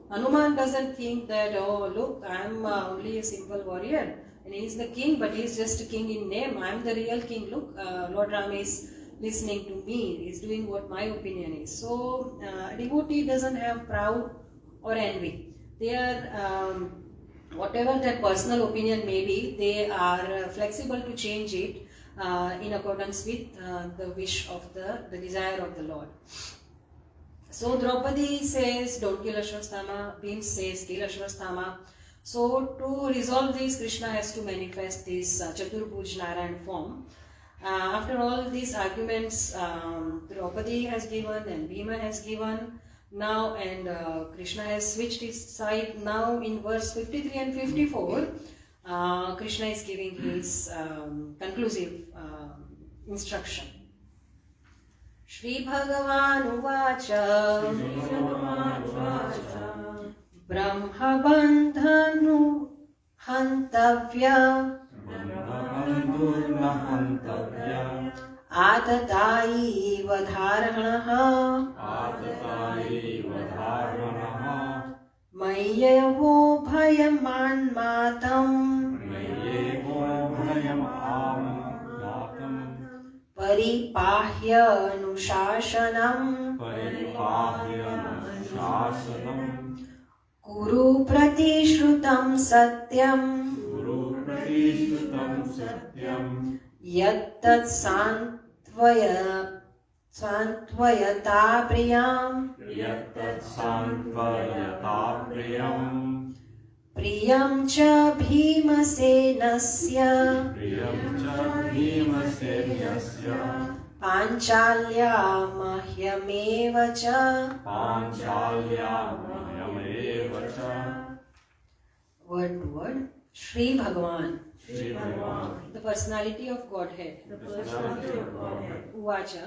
Hanuman doesn't think that, oh look, I'm only a simple warrior and he's the king, but he's just a king in name. I'm the real king. Look, Lord Ram is listening to me, he's doing what my opinion is. So a devotee doesn't have proud or envy. They are, whatever their personal opinion may be, they are flexible to change it in accordance with the wish of the desire of the Lord. So Draupadi says, don't kill Ashwasthama. Bhīma says, kill Ashwasthama. So to resolve this, Krishna has to manifest this Caturbhuja Narayan form. After all these arguments, Draupadi has given and Bhīma has given now, and Krishna has switched his side. Now in verse 53 and 54, Krishna is giving his conclusive instruction. Shri Bhagavan Uvacha Brahma Bandhanu Hantavya Atatayi Vadharanaha Mayyevo Bhayaman Matam Paripahya Anushasanam Kuru Pratishrutam Satyam Yattat Santvayata Priyam Priyam cha Bhimasenasya Panchalya Mahyameva cha Word to word. Shri Bhagavan, the personality of Godhead, Uvacha,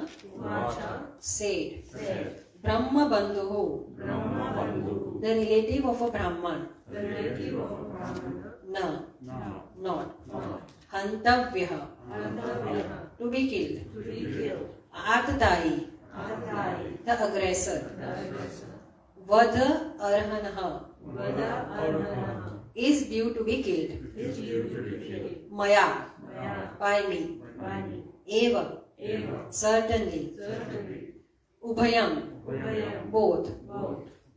said, Brahma Bandhu, the relative of a Brahman, na, not, Hantavya, to be killed, Atatayi, the aggressor, Vada Arhanaha, is due to be killed. Maya, by me. Eva, certainly. Ubhayam, both.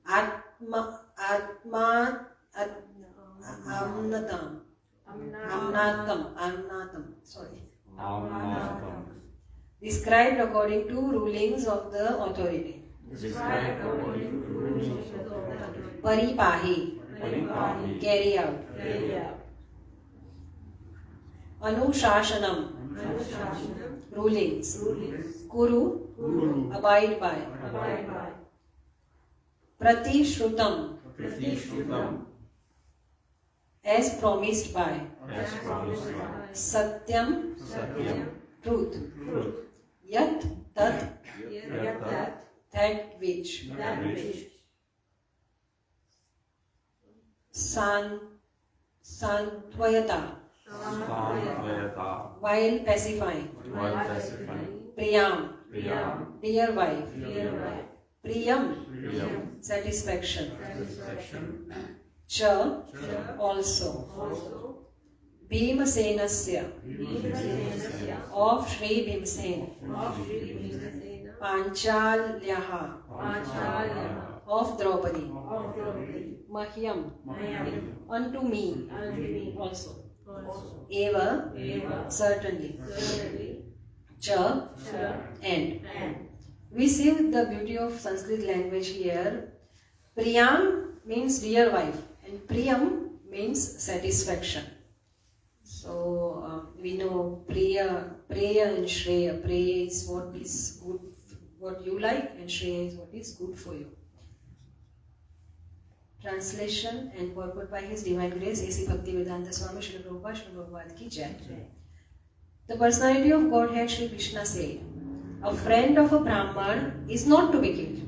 Atma, amnatam, sorry. Described according to rulings of the authority. Paripahi, carry out. Anushasanam, rulings. Kuru, abide by. Pratishrutam, as promised by. Satyam, truth. Yat, tat, that which. Santvayata, while pacifying. Priyam, dear wife. Priyam, satisfaction. Cha, also. Bhimasenasya, of Sri Bhimsen. Panchalyaha, of Draupadi. Mahyam, unto me, also. Eva, certainly. Cha, and. We see the beauty of Sanskrit language here. Priyam means dear wife, and Priyam means satisfaction. So we know Priya and Shreya. Priya is what is good, what you like, and Shreya is what is good for you. Translation and purport by His Divine Grace A.C. Bhaktivedanta Swami Srila Prabhupada Srila Prabhupada Ki Jai. The personality of Godhead Shri Krishna said, a friend of a Brahman is not to be killed,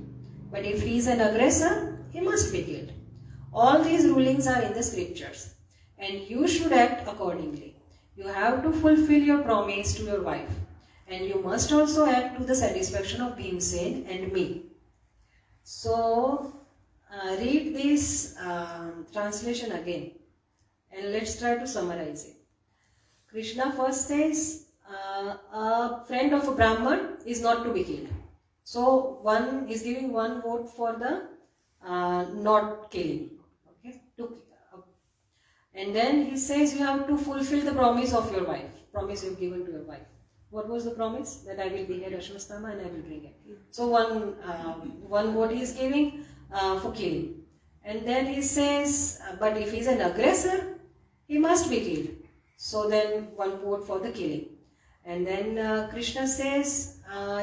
but if he is an aggressor, he must be killed. All these rulings are in the scriptures, and you should act accordingly. You have to fulfill your promise to your wife, and you must also act to the satisfaction of Bhimsen and me. So, read this translation again, and let's try to summarize it. Krishna first says, a friend of a Brahman is not to be killed. So, one is giving one vote for the not killing. Okay? And then he says you have to fulfill the promise of your wife, promise you've given to your wife. What was the promise? That I will behead Ashwastama and I will bring it. So one vote he is giving for killing. And then he says, but if he is an aggressor, he must be killed. So then one vote for the killing. And then Krishna says,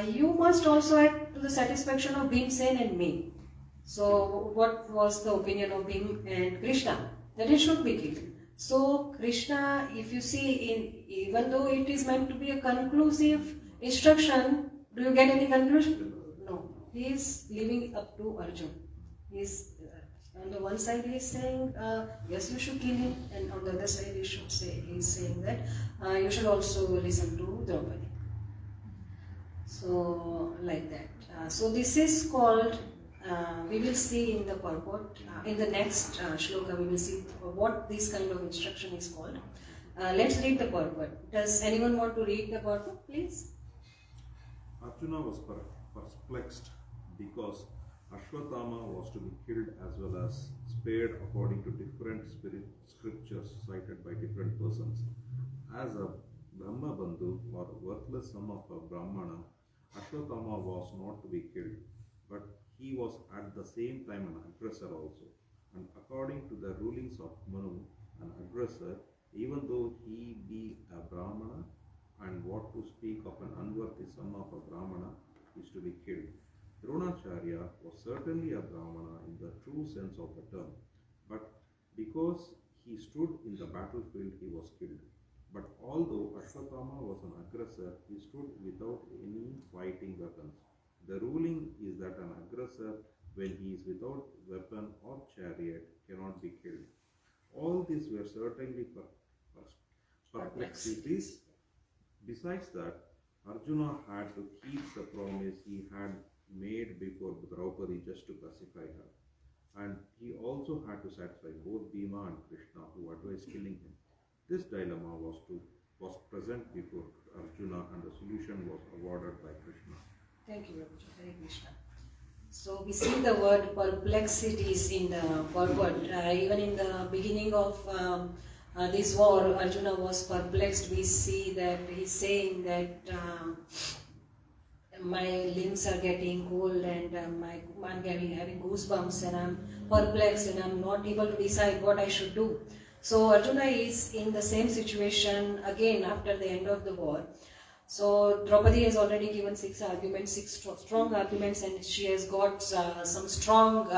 you must also act to the satisfaction of Bhimsen and me. So what was the opinion of Bhim and Krishna? That it should be killed. So Krishna, if you see, even though it is meant to be a conclusive instruction, do you get any conclusion? No. He is leaving up to Arjuna. He is on the one side he is saying, yes, you should kill him, and on the other side he is saying that you should also listen to Draupadi. So like that. So this is called. We will see in the purport, in the next shloka, we will see what this kind of instruction is called. Let's read the purport. Does anyone want to read the purport, please? Arjuna was perplexed because Ashwatthama was to be killed as well as spared according to different scriptures cited by different persons. As a Brahma Bandhu or worthless son of a Brahmana, Ashwatthama was not to be killed, but he was at the same time an aggressor also. And according to the rulings of Manu, an aggressor, even though he be a Brahmana, and what to speak of an unworthy son of a Brahmana, is to be killed. Dronacharya was certainly a Brahmana in the true sense of the term, but because he stood in the battlefield, he was killed. But although Ashwatthama was an aggressor, he stood without any fighting weapons. The ruling is that an aggressor, when he is without weapon or chariot, cannot be killed. All these were certainly perplexities. Besides that, Arjuna had to keep the promise he had made before Draupadi just to pacify her. And he also had to satisfy both Bhīma and Krishna, who advised killing him. This dilemma was present before Arjuna, and the solution was awarded by Krishna. Thank you, Hare Krishna. So we see the word perplexities in the purport. Even in the beginning of this war, Arjuna was perplexed. We see that he's saying that my limbs are getting cold and I'm having goosebumps and I'm perplexed and I'm not able to decide what I should do. So Arjuna is in the same situation again after the end of the war. So Draupadi has already given six strong arguments, and she has got some strong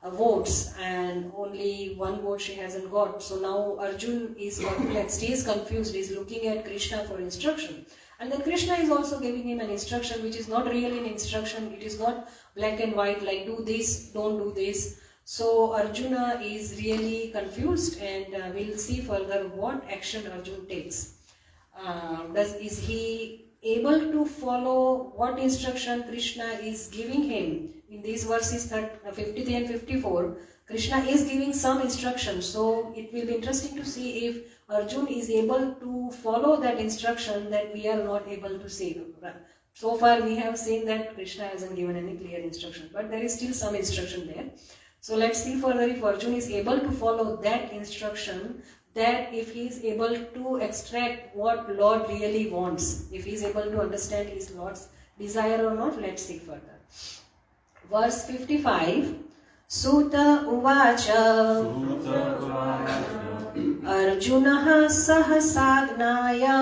votes, and only one vote she hasn't got. So now Arjuna is perplexed, he is confused, he is looking at Krishna for instruction. And then Krishna is also giving him an instruction which is not really an instruction, it is not black and white like do this, don't do this. So Arjuna is really confused, and we'll see further what action Arjuna takes. Is he able to follow what instruction Krishna is giving him? In these verses 53 and 54, Krishna is giving some instruction. So it will be interesting to see if Arjuna is able to follow that instruction that we are not able to see. So far we have seen that Krishna hasn't given any clear instruction, but there is still some instruction there. So let's see further if Arjuna is able to follow that instruction, that if he is able to extract what Lord really wants, if he is able to understand his Lord's desire or not. Let's see further. Verse 55, Sutta Uvacha Arjunah Sahasagnaya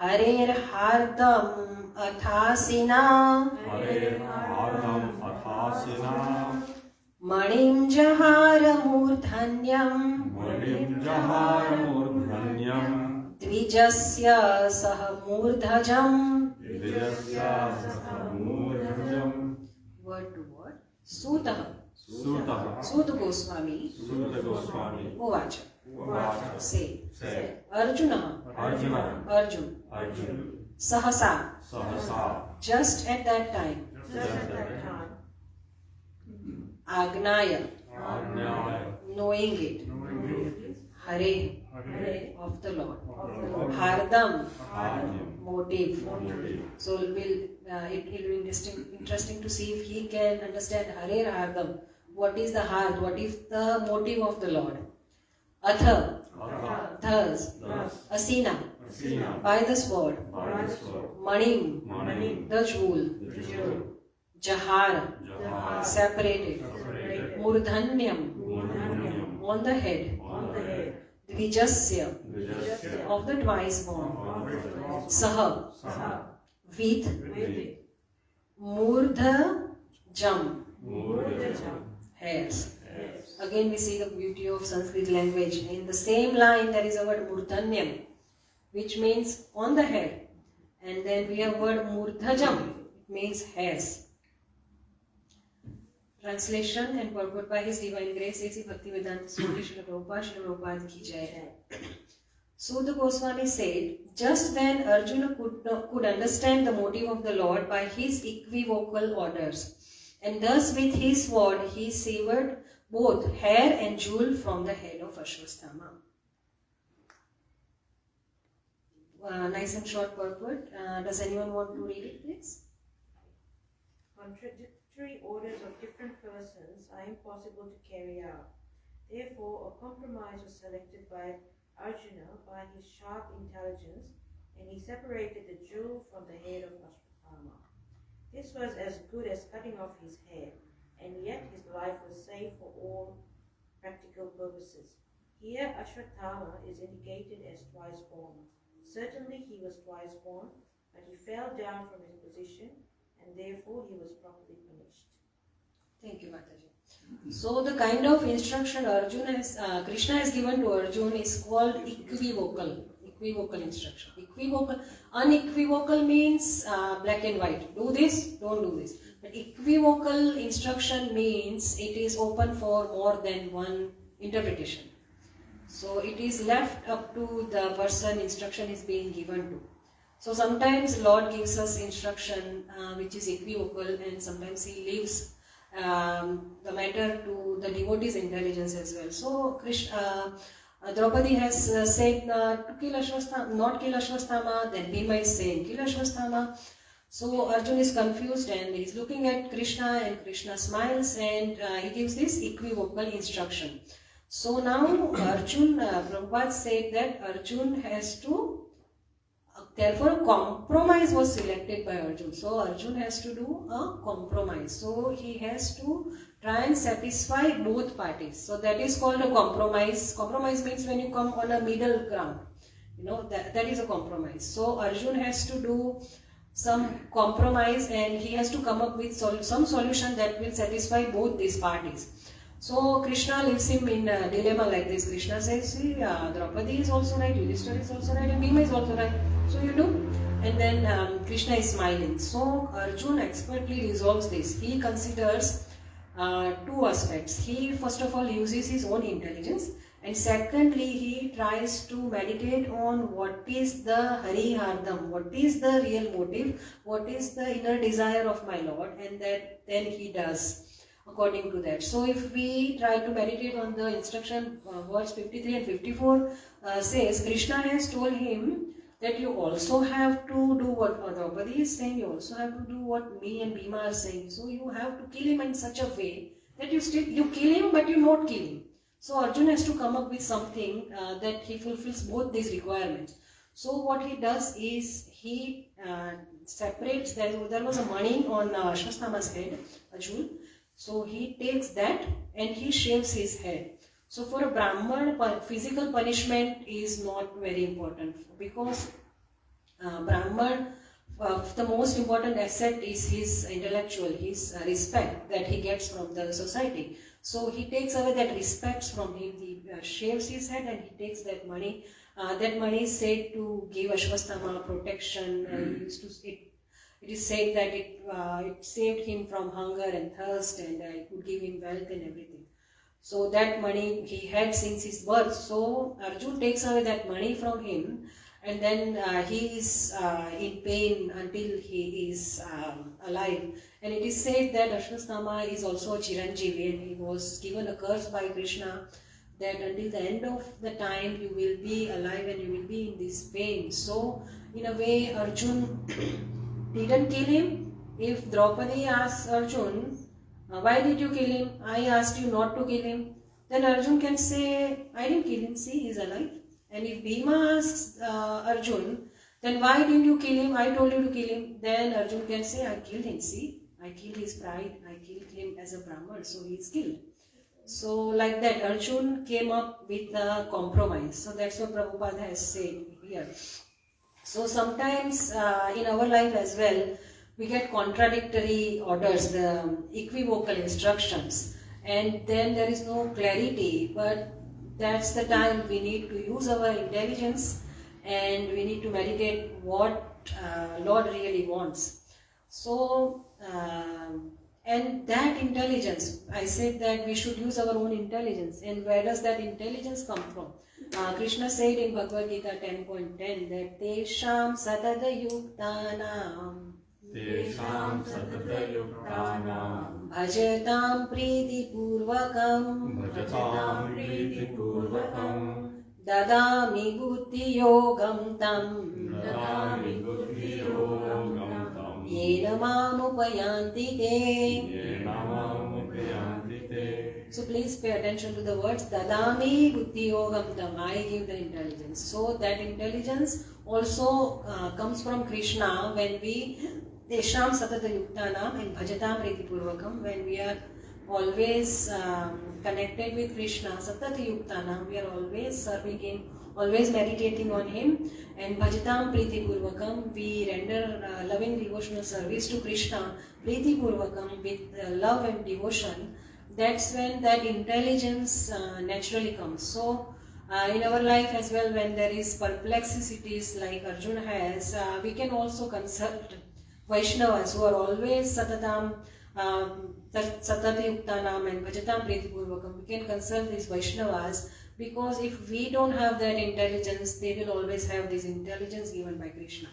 Harer Hardam Athasina Manim Jahara Murdhanyam Dvijasya Saha Murdhajam. Word to word. Sutta. Sutaha. Sud Goswami Suta Goswami. Uvacha. Uvacha. Say. Said. Arjuna. Arjuna. Arjun. Arjuna. Sahasa. Sahasa. Just at that time. Just at that time. Agnaya. Ajnaya. Knowing it. Hare. Hare. Of the Lord. Lord. Hardam. Ajnaya. Motive. Motive. So it will be interesting to see if he can understand Hare Hardam. What is the heart? What is the motive of the Lord? Atha. Atha. Thus. Thus. Asina. Asina. By the sword. By the sword. Manim. Manim. The jewel. The jewel. Jahar. Jahar. Separated. Separated. Murdhanyam. Murdhanyam. On the head. On the head. Dvijasya. Vijasya. Of the twice born. Saha. Saha. With. With. Murdha jam. Murdhanyam. Hairs. Yes. Again we see the beauty of Sanskrit language. In the same line there is a word murdhanyam, which means on the head. And then we have word murdhajam, it means hairs. Translation and purport by His Divine Grace A.C. Bhaktivedanta Swami Srila Prabhupada Ki Jai. So the Goswami said, just then Arjuna could understand the motive of the Lord by his equivocal orders. And thus with his sword he severed both hair and jewel from the head of Ashwasthama. Nice and short purport. Does anyone want to read it, please? Contradictory orders of different persons are impossible to carry out. Therefore, a compromise was selected by Arjuna by his sharp intelligence, and he separated the jewel from the head of Ashwatthama. This was as good as cutting off his hair, and yet his life was saved for all practical purposes. Here, Ashwatthama is indicated as twice born. Certainly he was twice born, but he fell down from his position, and therefore he was properly punished. Thank you, Mataji. So the kind of instruction Krishna has given to Arjuna is called equivocal instruction. Unequivocal means black and white. Do this, don't do this. But equivocal instruction means it is open for more than one interpretation. So it is left up to the person instruction is being given to. So sometimes Lord gives us instruction which is equivocal, and sometimes He leaves the matter to the devotee's intelligence as well. So Draupadi has said to kill Ashwasthama, not kill Ashwasthama, then Bhīma is saying kill Ashwasthama. So Arjuna is confused and he is looking at Krishna, and Krishna smiles and he gives this equivocal instruction. So now Prabhupada said that Arjuna has to, therefore a compromise was selected by Arjuna. So Arjuna has to do a compromise. So he has to try and satisfy both parties. So that is called a compromise. Compromise means when you come on a middle ground. You know, that is a compromise. So Arjuna has to do some compromise, and he has to come up with some solution that will satisfy both these parties. So Krishna leaves him in a dilemma like this. Krishna says, see, Draupadi is also right, Yudhishthira is also right, and Bhīma is also right. So you do. And then Krishna is smiling. So Arjuna expertly resolves this. He considers two aspects. He first of all uses his own intelligence, and secondly he tries to meditate on what is the Hari Hardam, what is the real motive, what is the inner desire of my Lord, and that then he does according to that. So if we try to meditate on the instruction, verse 53 and 54 says, Krishna has told him that you also have to do what Draupadi is saying, you also have to do what me and Bhīma are saying. So you have to kill him in such a way that you kill him but you not kill him. So Arjuna has to come up with something that he fulfills both these requirements. So what he does is he separates, there was a mani on Ashwasthama's head, a jewel. So he takes that and he shaves his head. So for a Brahman, physical punishment is not very important, because Brahman, the most important asset is his intellectual, his respect that he gets from the society. So he takes away that respect from him, he shaves his head and he takes that money. That money is said to give Ashwasthama protection. It is said that it saved him from hunger and thirst, and it would give him wealth and everything. So that money he had since his birth. So Arjuna takes away that money from him, and then he is in pain until he is alive. And it is said that Ashwasthama is also a Chiranjeevi, and he was given a curse by Krishna that until the end of the time you will be alive and you will be in this pain. So in a way Arjuna didn't kill him. If Draupadi asks Arjuna, why did you kill him? I asked you not to kill him. Then Arjuna can say, I didn't kill him, see, he's alive. And if Bhīma asks Arjuna, then why didn't you kill him? I told you to kill him. Then Arjuna can say, I killed him, see, I killed his pride, I killed him as a Brahman, so he is killed. So like that, Arjuna came up with a compromise. So that's what Prabhupada has said here. So sometimes in our life as well, we get contradictory orders, the equivocal instructions, and then there is no clarity. But that's the time we need to use our intelligence and we need to meditate what Lord really wants. So, and that intelligence, I said that we should use our own intelligence. And where does that intelligence come from? Krishna said in Bhagavad Gita 10.10 that Tesham Sadada Yuktanam Tesham Satatayuktanam Bhajatam Priti Purvakam Bhajatam Priti Purvakam Dadami Buddhi Yogam Tam Dadami Buddhi Yogam Tam Yena Mam Upayanti Te. Yena Mam Upayanti Te. So please pay attention to the words Dadami Buddhi Yogam Tam. I give the intelligence. So that intelligence also comes from Krishna when we Desham Satata Yuktanam and Bhajatam Priti Purvakam, when we are always connected with Krishna, Satata Yuktanam, we are always serving Him, always meditating on Him, and Bhajatam Priti Purvakam, we render loving devotional service to Krishna, Priti Purvakam, with love and devotion. That's when that intelligence naturally comes. So in our life as well, when there is perplexities like Arjuna has, we can also consult Vaishnavas who are always Satatam, Satata Yuktanam and Bhajatam Priti Purvakam. We can consult these Vaishnavas, because if we don't have that intelligence, they will always have this intelligence given by Krishna.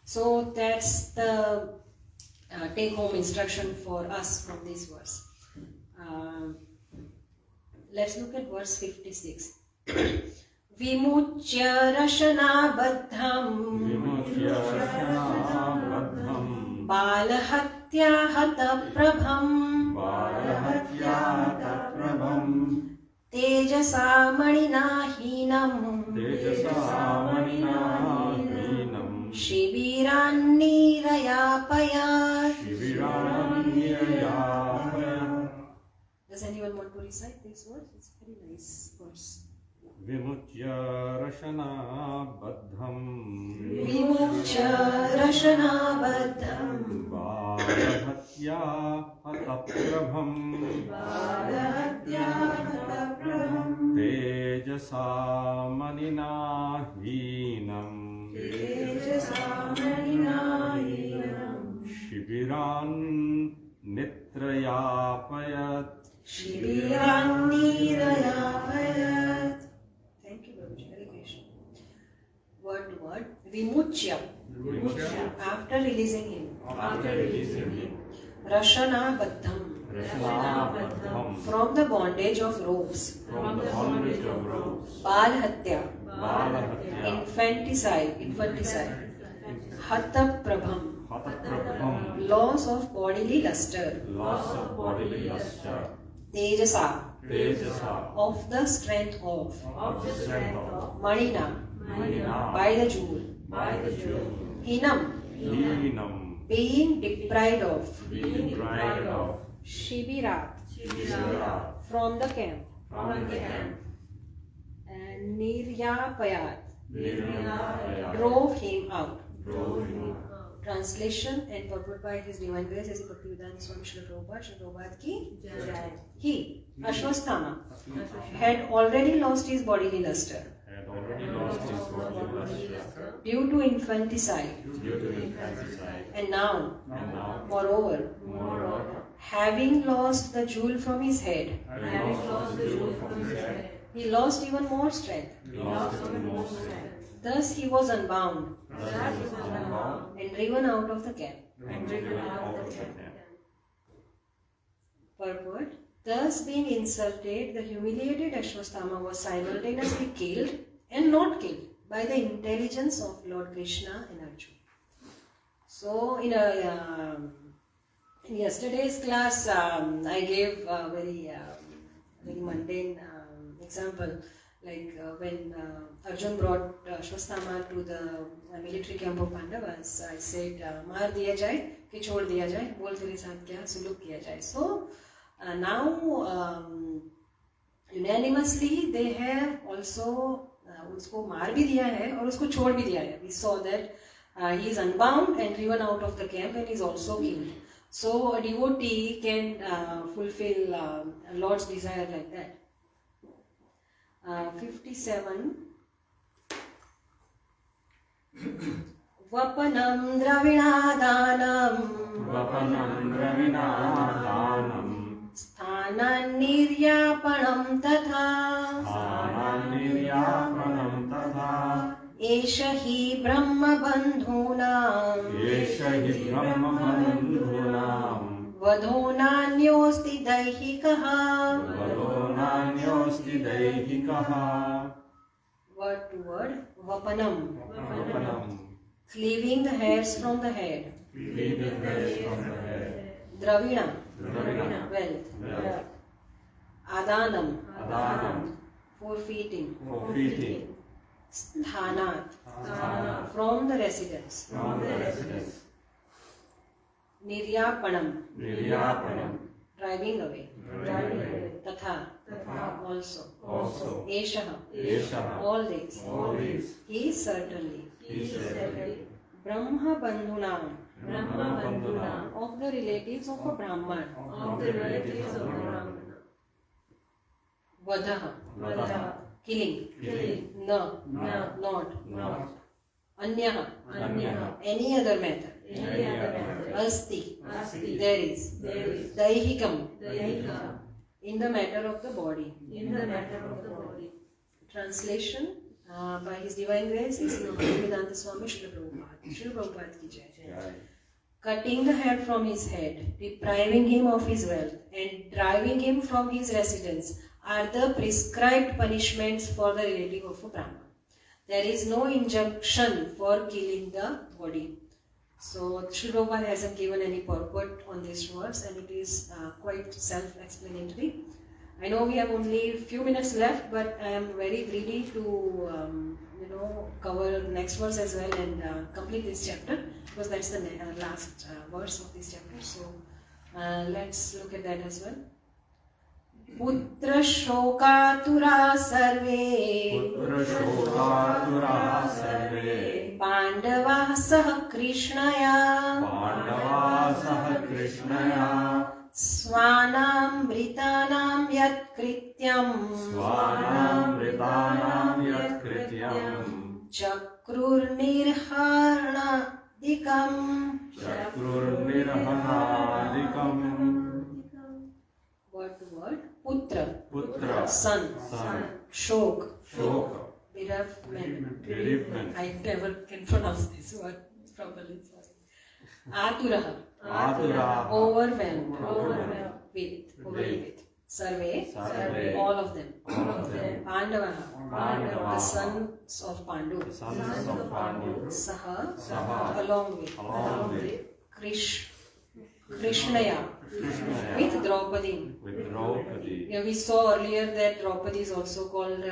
So that's the take-home instruction for us from this verse. Let's look at verse 56. Vimuchya Rashana Baddham Balahatya Hata Prabham Tejasa Manina Hinam Shibiran Nirayapayat. Does anyone want to recite this verse? It's a very nice verse. Vimuchya Rashana Baddham Vimuchya Rashana Baddham Balahatya Hataprabham Tejasa Manina Hinam Shibiran Nitrayapayat. Shibiran Nirayapayat. Thank you, Babuji. Hare Krishna. Word to word. Vimuchya. After releasing him. Rashana Baddham. From the bondage of ropes. Balhatya. Infanticide. Hata Prabham. Loss of bodily luster. Tejasa. Of the strength of. Manina. By the jewel. Hinam. Being deprived of. Shibira. From the camp. And Niryapayat. Drove him out. Translation and purport by His Divine Grace as Bhaktivedanta Swami Srila Prabhupada ki He, Ashwasthama, had already lost his bodily luster. already lost his body lustre due to infanticide. due to infanticide. And now, And now, moreover, having lost the jewel from his head, having lost the jewel from his head, he lost even more strength. he lost even more strength. Thus he was unbound Thus he was unbound and driven out of the camp. and driven out of the camp. Purport. Thus being insulted, the humiliated Ashwasthama was simultaneously killed and not killed by the intelligence of Lord Krishna and Arjuna. So in yesterday's class, I gave a very mundane example, like when Arjuna brought Ashwasthama to the military camp of Pandavas. I said, "मार दिया जाए कि छोड़ दिया जाए, बोल तेरे साथ क्या सुलूक किया जाए." So now unanimously they have also उसको मार भी दिया है और उसको छोड़ भी दिया है. We saw that he is unbound and driven out of the camp and is also killed. So a devotee can fulfill Lord's desire like that. 57. Vapanam dravinadanam Vapanam dravinadanam Sthananiryapanam tatha Sthananiryapanam tatha Esha hi brahma bandhunam Esha hi brahma bandhunam Vadhonanyosti daihikaha. Vadhonanyosti daihikaha. Word to word. Vapanam. Vapanam. Cleaving the hairs from the head. Leave the hairs from the head. Dravina. Dravina. Wealth. Wealth. Adanam. Adanam. Forfeiting. Forfeiting. Sthanat. From the residence. From the residence. Niryapanam. Niryapanam. Driving away. Driving away. Tatha. Also. Also. Eshaha. Eshaha. All these. All these. He certainly. He certainly. Brahma bandhunam. Brahma bandhunam. Of the relatives of a Brahman. Of the relatives of the Brahmana. Vadaha. Vadaha. Killing. Killing. No. No. Not. Not. Anyaha. Anyaha. Any other method. Any other method. Asti. Asti. There is. There is. Daihikam. Daihika. In the matter of the body. In the matter of the body. Translation by His Divine Grace is Bhaktivedanta Swami Srila Prabhupada. Srila Prabhupada ki jai. Cutting the head from his head, depriving him of his wealth, and driving him from his residence are the prescribed punishments for the relative of a Brahman. There is no injunction for killing the body. So Srila Prabhupada hasn't given any purport on this verse, and it is quite self-explanatory. I know we have only a few minutes left, but I am very greedy to cover next verse as well and complete this chapter, because that's the last verse of this chapter. So let's look at that as well. Putra shokatura sarve Putra shokatura sarve Pandava sah Krishnaya Pandava sah Krishnaya Svanamritanam yat krityam Svanamritanam yat krityam Chakrurnirharanadikam. Chakrurnirhanadikam. Word to word. Putra. Putra. Son. Son. Shok. Shoka. Bereavement. Bereavement. I never can pronounce this word properly. Sorry. Aturaha. Atura. Overwhelmed. Overwhelmed. With. Sarve. Sarve. All of them. All of them. Pandavaha. Pandavaha. The sons of Pandu. Sons of Pandu. Saha. Saha. Along with. Along with. Krishnaya. Krishnaya. With Draupadī. With Draupadī. Yeah, we saw earlier that Draupadī is also called,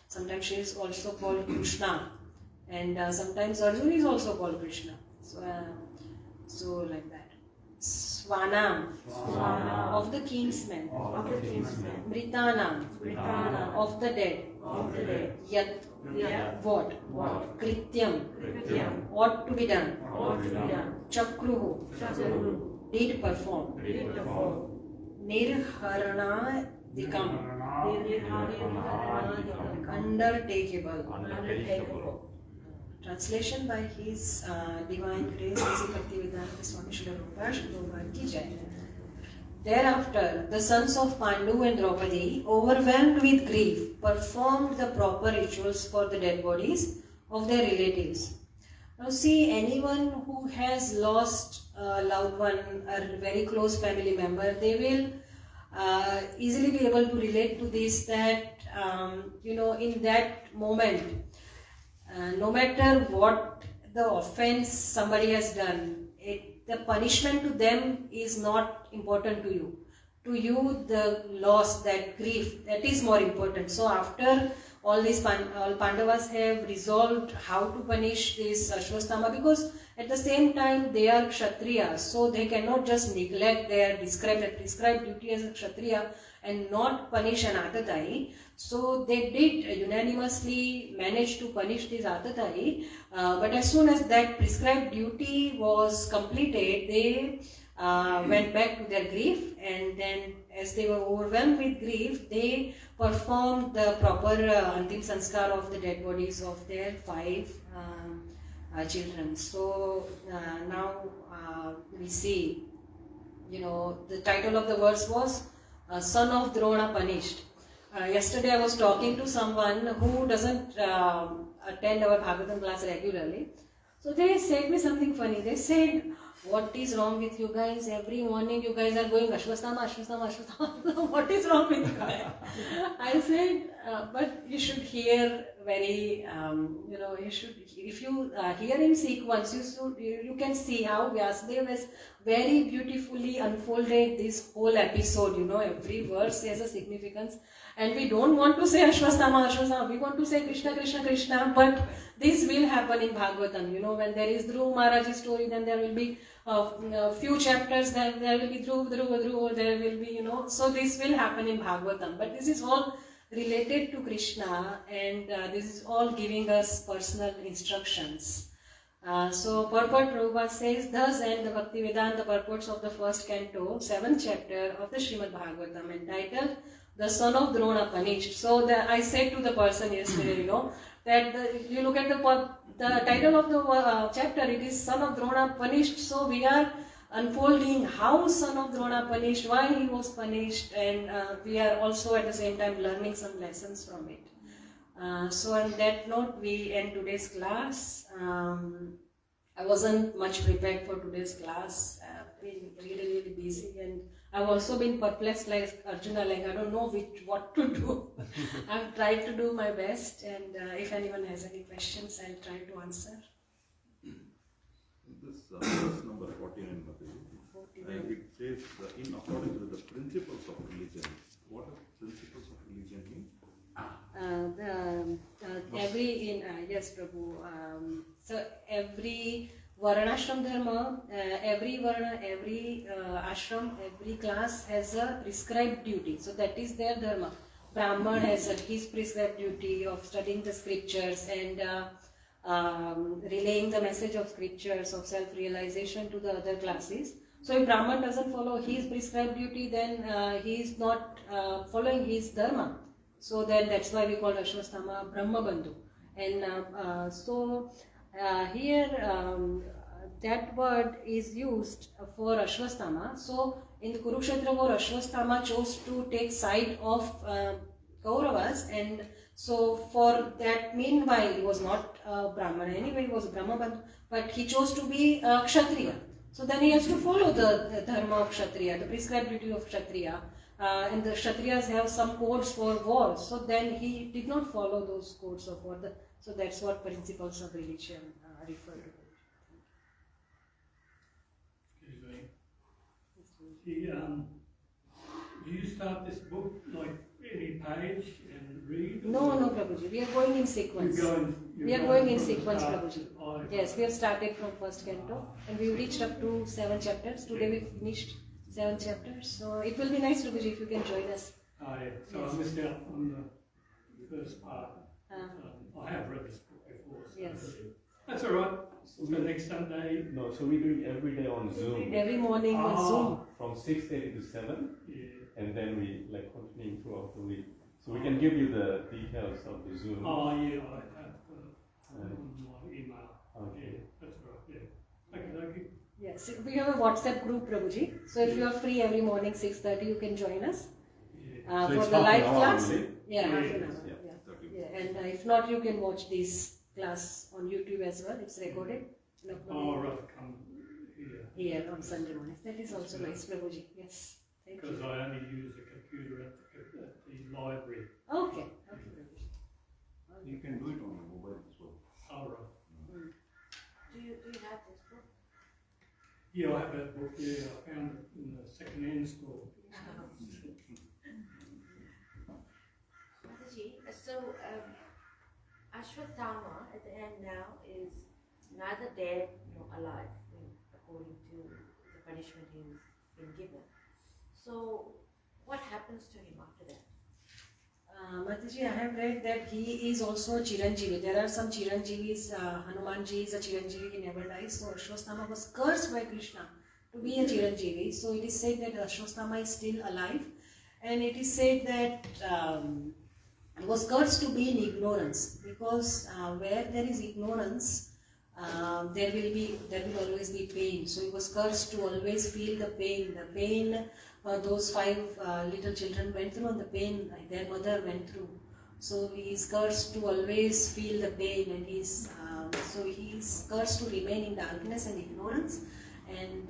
sometimes she is also called Krishna, and sometimes Arjuna is also called Krishna. So like that. Svanam. Svanam. Of the kinsmen. Of the kinsmen. Mritanam. Mritanam. Of the dead. Of the dead. Yat. Yat. What? What? Krityam. Krityam. Ought to be done. Ought to be done. Chakruhu. Chakru. Did perform. Did perform. Nirharana dikam. Undertakeable. Undertakeable. Translation by His Divine Grace, Sri Bhaktivedanta Swami Srila Prabhupada Ki Jai. Thereafter, the sons of Pandu and Draupadi, overwhelmed with grief, performed the proper rituals for the dead bodies of their relatives. Now see, anyone who has lost a loved one, a very close family member, they will easily be able to relate to this, that in that moment, no matter what the offense somebody has done, the punishment to them is not important to you. To you, the loss, that grief, that is more important. So after all these all Pandavas have resolved how to punish this Ashwasthama, because at the same time they are Kshatriyas, so they cannot just neglect their prescribed duty as a Kshatriya and not punish an Atatayi. So they did unanimously manage to punish this Atatayi, but as soon as that prescribed duty was completed, they went back to their grief, and then as they were overwhelmed with grief, they performed the proper Antim Sanskar of the dead bodies of their 5 children. So now we see, the title of the verse was Son of Drona Punished. Yesterday I was talking to someone who doesn't attend our Bhāgavatam class regularly. So they said me something funny. They said, "What is wrong with you guys? Every morning you guys are going Ashwasthama, Ashwasthama, Ashwasthama. What is wrong with you guys?" I said, but you should hear very, you should, if you hear in sequence, you can see how Vyasadeva has very beautifully unfolded this whole episode. Every verse has a significance. And we don't want to say Ashwasthama, Ashwasthama, we want to say Krishna, Krishna, Krishna, but this will happen in Bhagavatam. When there is Dhruv Maharaj's story, then there will be a few chapters, then there will be Dhruv, or there will be, so this will happen in Bhagavatam. But this is all related to Krishna, and this is all giving us personal instructions. So purport Prabhupada says, thus end the Bhaktivedanta purports of the first canto, 7th chapter of the Srīmad Bhāgavatam, entitled The Son of Drona Punished. So I said to the person yesterday, that you look at the title of the chapter, it is Son of Drona Punished. So we are unfolding how Son of Drona punished, why he was punished, and we are also at the same time learning some lessons from it. So on that note, we end today's class. I wasn't much prepared for today's class. I've been really busy, and I've also been perplexed like Arjuna, like I don't know what to do. I've tried to do my best, and if anyone has any questions, I'll try to answer. This verse number 49, it says, in accordance with the principles of religion. What does principles of religion mean? Yes, Prabhu. So every Varnashram Dharma, every Varna, every ashram, every class has a prescribed duty. So that is their Dharma. Brahman has his prescribed duty of studying the scriptures and relaying the message of scriptures of self-realization to the other classes. So if Brahman doesn't follow his prescribed duty, then he is not following his Dharma. So then that's why we call Ashwasthama Brahma Bandhu. And here that word is used for Ashwasthama. So in the Kurukshetra war, Ashwasthama chose to take side of Kauravas, and so for that meanwhile he was not Brahmana anyway, he was Brahma Bandhu, but he chose to be Kshatriya. So then he has to follow the Dharma of Kshatriya, the prescribed duty of Kshatriya. And the Kshatriyas have some codes for war, so then he did not follow those codes of war. So that's what principles of religion refer to. Do you start this book like any page and read? No, Prabhuji. We are going in sequence. We are going in sequence, Prabhuji. Yes, we have started from first canto and we reached up to 7 chapters. Today we finished 7 chapters. So it will be nice, Prabhuji, if you can join us. Yeah. So yes. I missed out on the first part. I have read this book before. So yes. That's all right. So the next Sunday. No, so we do it every day on Zoom. Every morning on Zoom. From 6:30 to 7. Yeah. And then we continuing throughout the week. So we can give you the details of the Zoom. Oh, yeah, I have my email. Okay. Yeah, that's right, yeah. Okay. Yes, we have a WhatsApp group, Prabhuji. So if you are free every morning 6:30, you can join us Yeah. So for it's the half an live hour class. only? Yeah, half an Yeah. hour. Yeah. Yeah. 30 Yeah, and if not, you can watch this class on YouTube as well. It's recorded. and uploaded Oh, right, come here. Here on Sunday mornings. That is also nice, Prabhuji. Yes. Thank Because you. I only use the computer at the library. Okay. Okay, Prabhuji. You can do it on your mobile as well. All right. Do you have this book? Yeah, I have that book, yeah, I found it in the second-hand store. Mataji, so Ashwatthama at the end now is neither dead nor alive, according to the punishment he's been given. So what happens to him after that? Mataji, I have read that he is also a Chiranjeevi. There are some Chiranjeevis. Hanumanji is a Chiranjeevi, he never dies. So Ashwatthama was cursed by Krishna to be a Chiranjeevi. So it is said that Ashwatthama is still alive. And it is said that he was cursed to be in ignorance. Because where there is ignorance, there will always be pain. So he was cursed to always feel the pain. The pain those 5 little children went through, and the pain their mother went through. So he is cursed to always feel the pain, and he is cursed to remain in darkness and ignorance and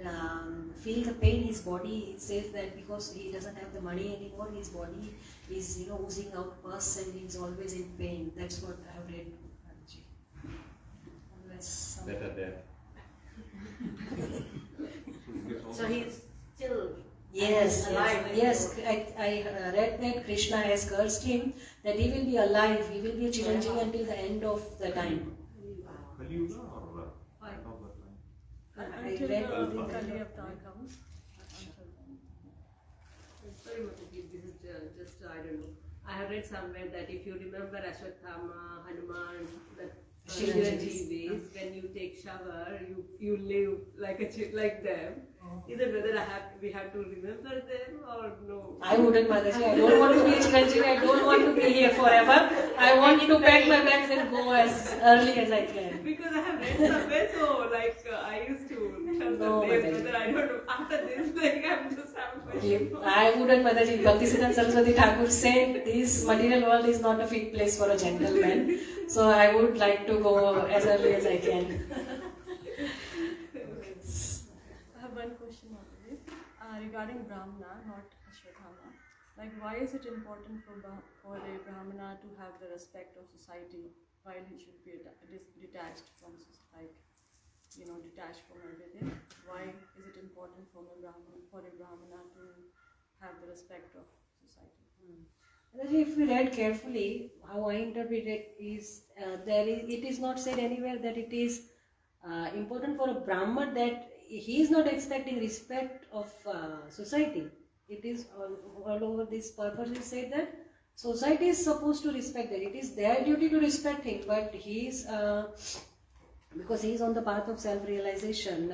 feel the pain. His body, it says that because he doesn't have the money anymore, his body is oozing out pus and he is always in pain. That's what I have read. Unless Better dead. So he's still Yes, alive. yes. I read that Krishna has cursed him, that he will be alive, he will be a Chiranjeevi until the end of the time. Kali Yuga or Fine. end of the time? I Until read the Kalpa. Kali Avatar comes. Sorry, Mataji, this is just, I don't know. I have read somewhere that if you remember Ashwatthama, Hanuman, the Chiranjeevis, when you take shower, you live like like them. Is it whether we have to remember them or no? I wouldn't, Mataji. I don't want to be a Chiranjeevi, I don't want to be here forever. I want to pack my bags and go as early as I can. Because I have read somewhere, so like I used to tell No, them Mataji. whether I don't know. After this, like I'm just having I wouldn't, Mataji. Bhaktisiddhanta Saraswati Thakur said this material world is not a fit place for a gentleman. So I would like to go as early as I can. I have one question only regarding Brahmana, not Ashwatthama. Like, why is it important for a Brahmana to have the respect of society while he should be detached from society, detached from everything? Why is it important for a Brahmana to have the respect of society? If we read carefully, how I interpret it is, it is not said anywhere that it is important for a Brahman that he is not expecting respect of society. It is all over this purpose. It said that society is supposed to respect that. It is their duty to respect him, but he is because he is on the path of self-realization.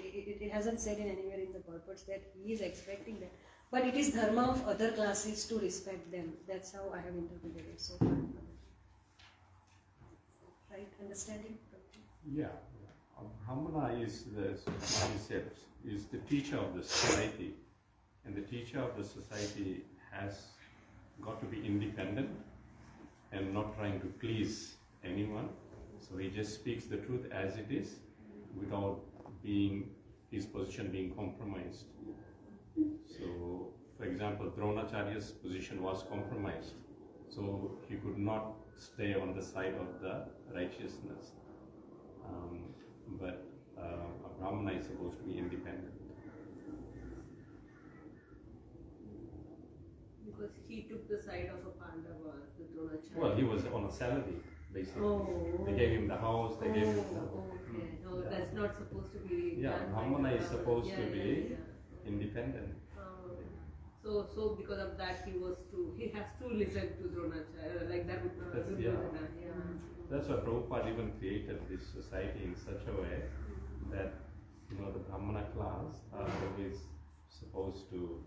It hasn't said in anywhere in the purpose that he is expecting that. But it is dharma of other classes to respect them. That's how I have interpreted it so far. Right? Understanding? Yeah. Brahmana is is the teacher of the society, and the teacher of the society has got to be independent and not trying to please anyone. So he just speaks the truth as it is, without his position being compromised. So, for example, Dronacharya's position was compromised, so he could not stay on the side of the righteousness. But a Brahmana is supposed to be independent. because he took the side of a Pandava, the Dronacharya. Well, he was on a salary, basically. Oh. They gave him the house, they gave him Okay. No, Yeah. that's not supposed to be. Yeah, done Brahmana like is that. supposed to be Okay. independent. So because of that, he has to listen to Dronacharya, like that. That's- Duryodhana, yeah. yeah. That's why Prabhupada even created this society in such a way that the Brahmana class are always supposed to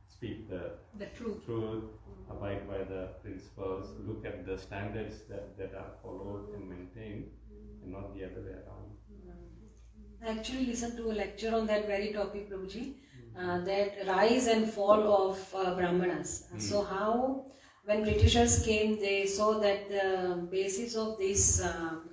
speak The truth. abide by the principles, look at the standards that are followed and maintained, and not the other way around. I actually listened to a lecture on that very topic, Prabhuji, that rise and fall of Brahmanas. So how, when Britishers came, they saw that the basis of this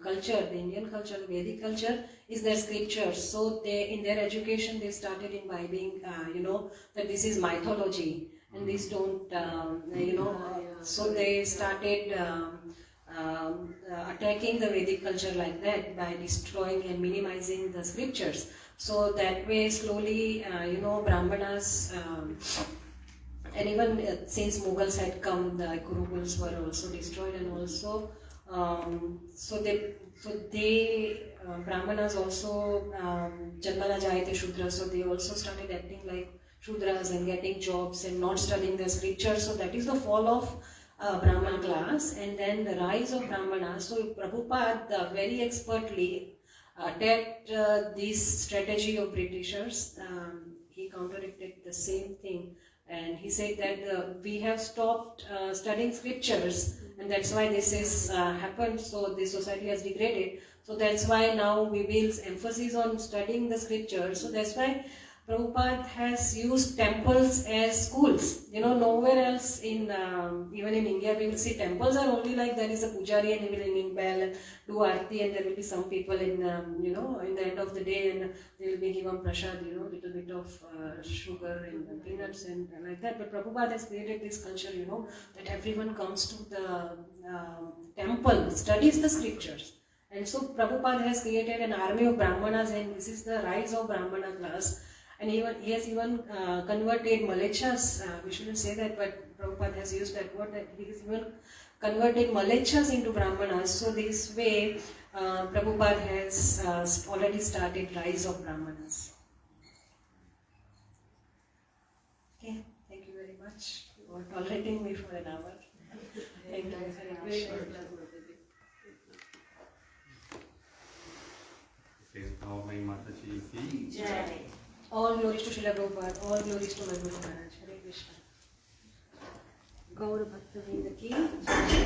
culture, the Indian culture, the Vedic culture, is their scriptures. So they, in their education, they started imbibing, that this is mythology, and these don't, so they started attacking the Vedic culture like that by destroying and minimizing the scriptures. So that way, slowly, Brahmanas, and even since Mughals had come, the Gurukuls were also destroyed, and also, Brahmanas also, Janmana Jayate Shudra, so they also started acting like Shudras and getting jobs and not studying the scriptures. So that is the fall of Brahman class, and then the rise of Brahmanas. So Prabhupada very expertly attacked this strategy of Britishers. He counteracted the same thing, and he said that we have stopped studying scriptures, and that's why this is happened. So the society has degraded. So that's why now we will emphasis on studying the scriptures. So that's why Prabhupada has used temples as schools. Nowhere else in, even in India, we will see temples are only like there is a pujari and he will ring bell and do arti, and there will be some people in, in the end of the day, and they will be given prasad, little bit of sugar and peanuts and like that. But Prabhupada has created this culture, that everyone comes to the temple, studies the scriptures. And so Prabhupada has created an army of Brahmanas, and this is the rise of Brahmana class. And even he has even converted Malechas, we shouldn't say that, but Prabhupada has used that word, that he has even converted Malechas into Brahmanas. So this way, Prabhupada has already started rise of Brahmanas. Okay, thank you very much for tolerating me for an hour. Thank you very much. Praise Bhāgavatam Mataji ki Jai. All glories to Srila Prabhupada, all glories to my Guru Maharaj. Hare Krishna. Gaur Bhakta Vrinda ki Jai.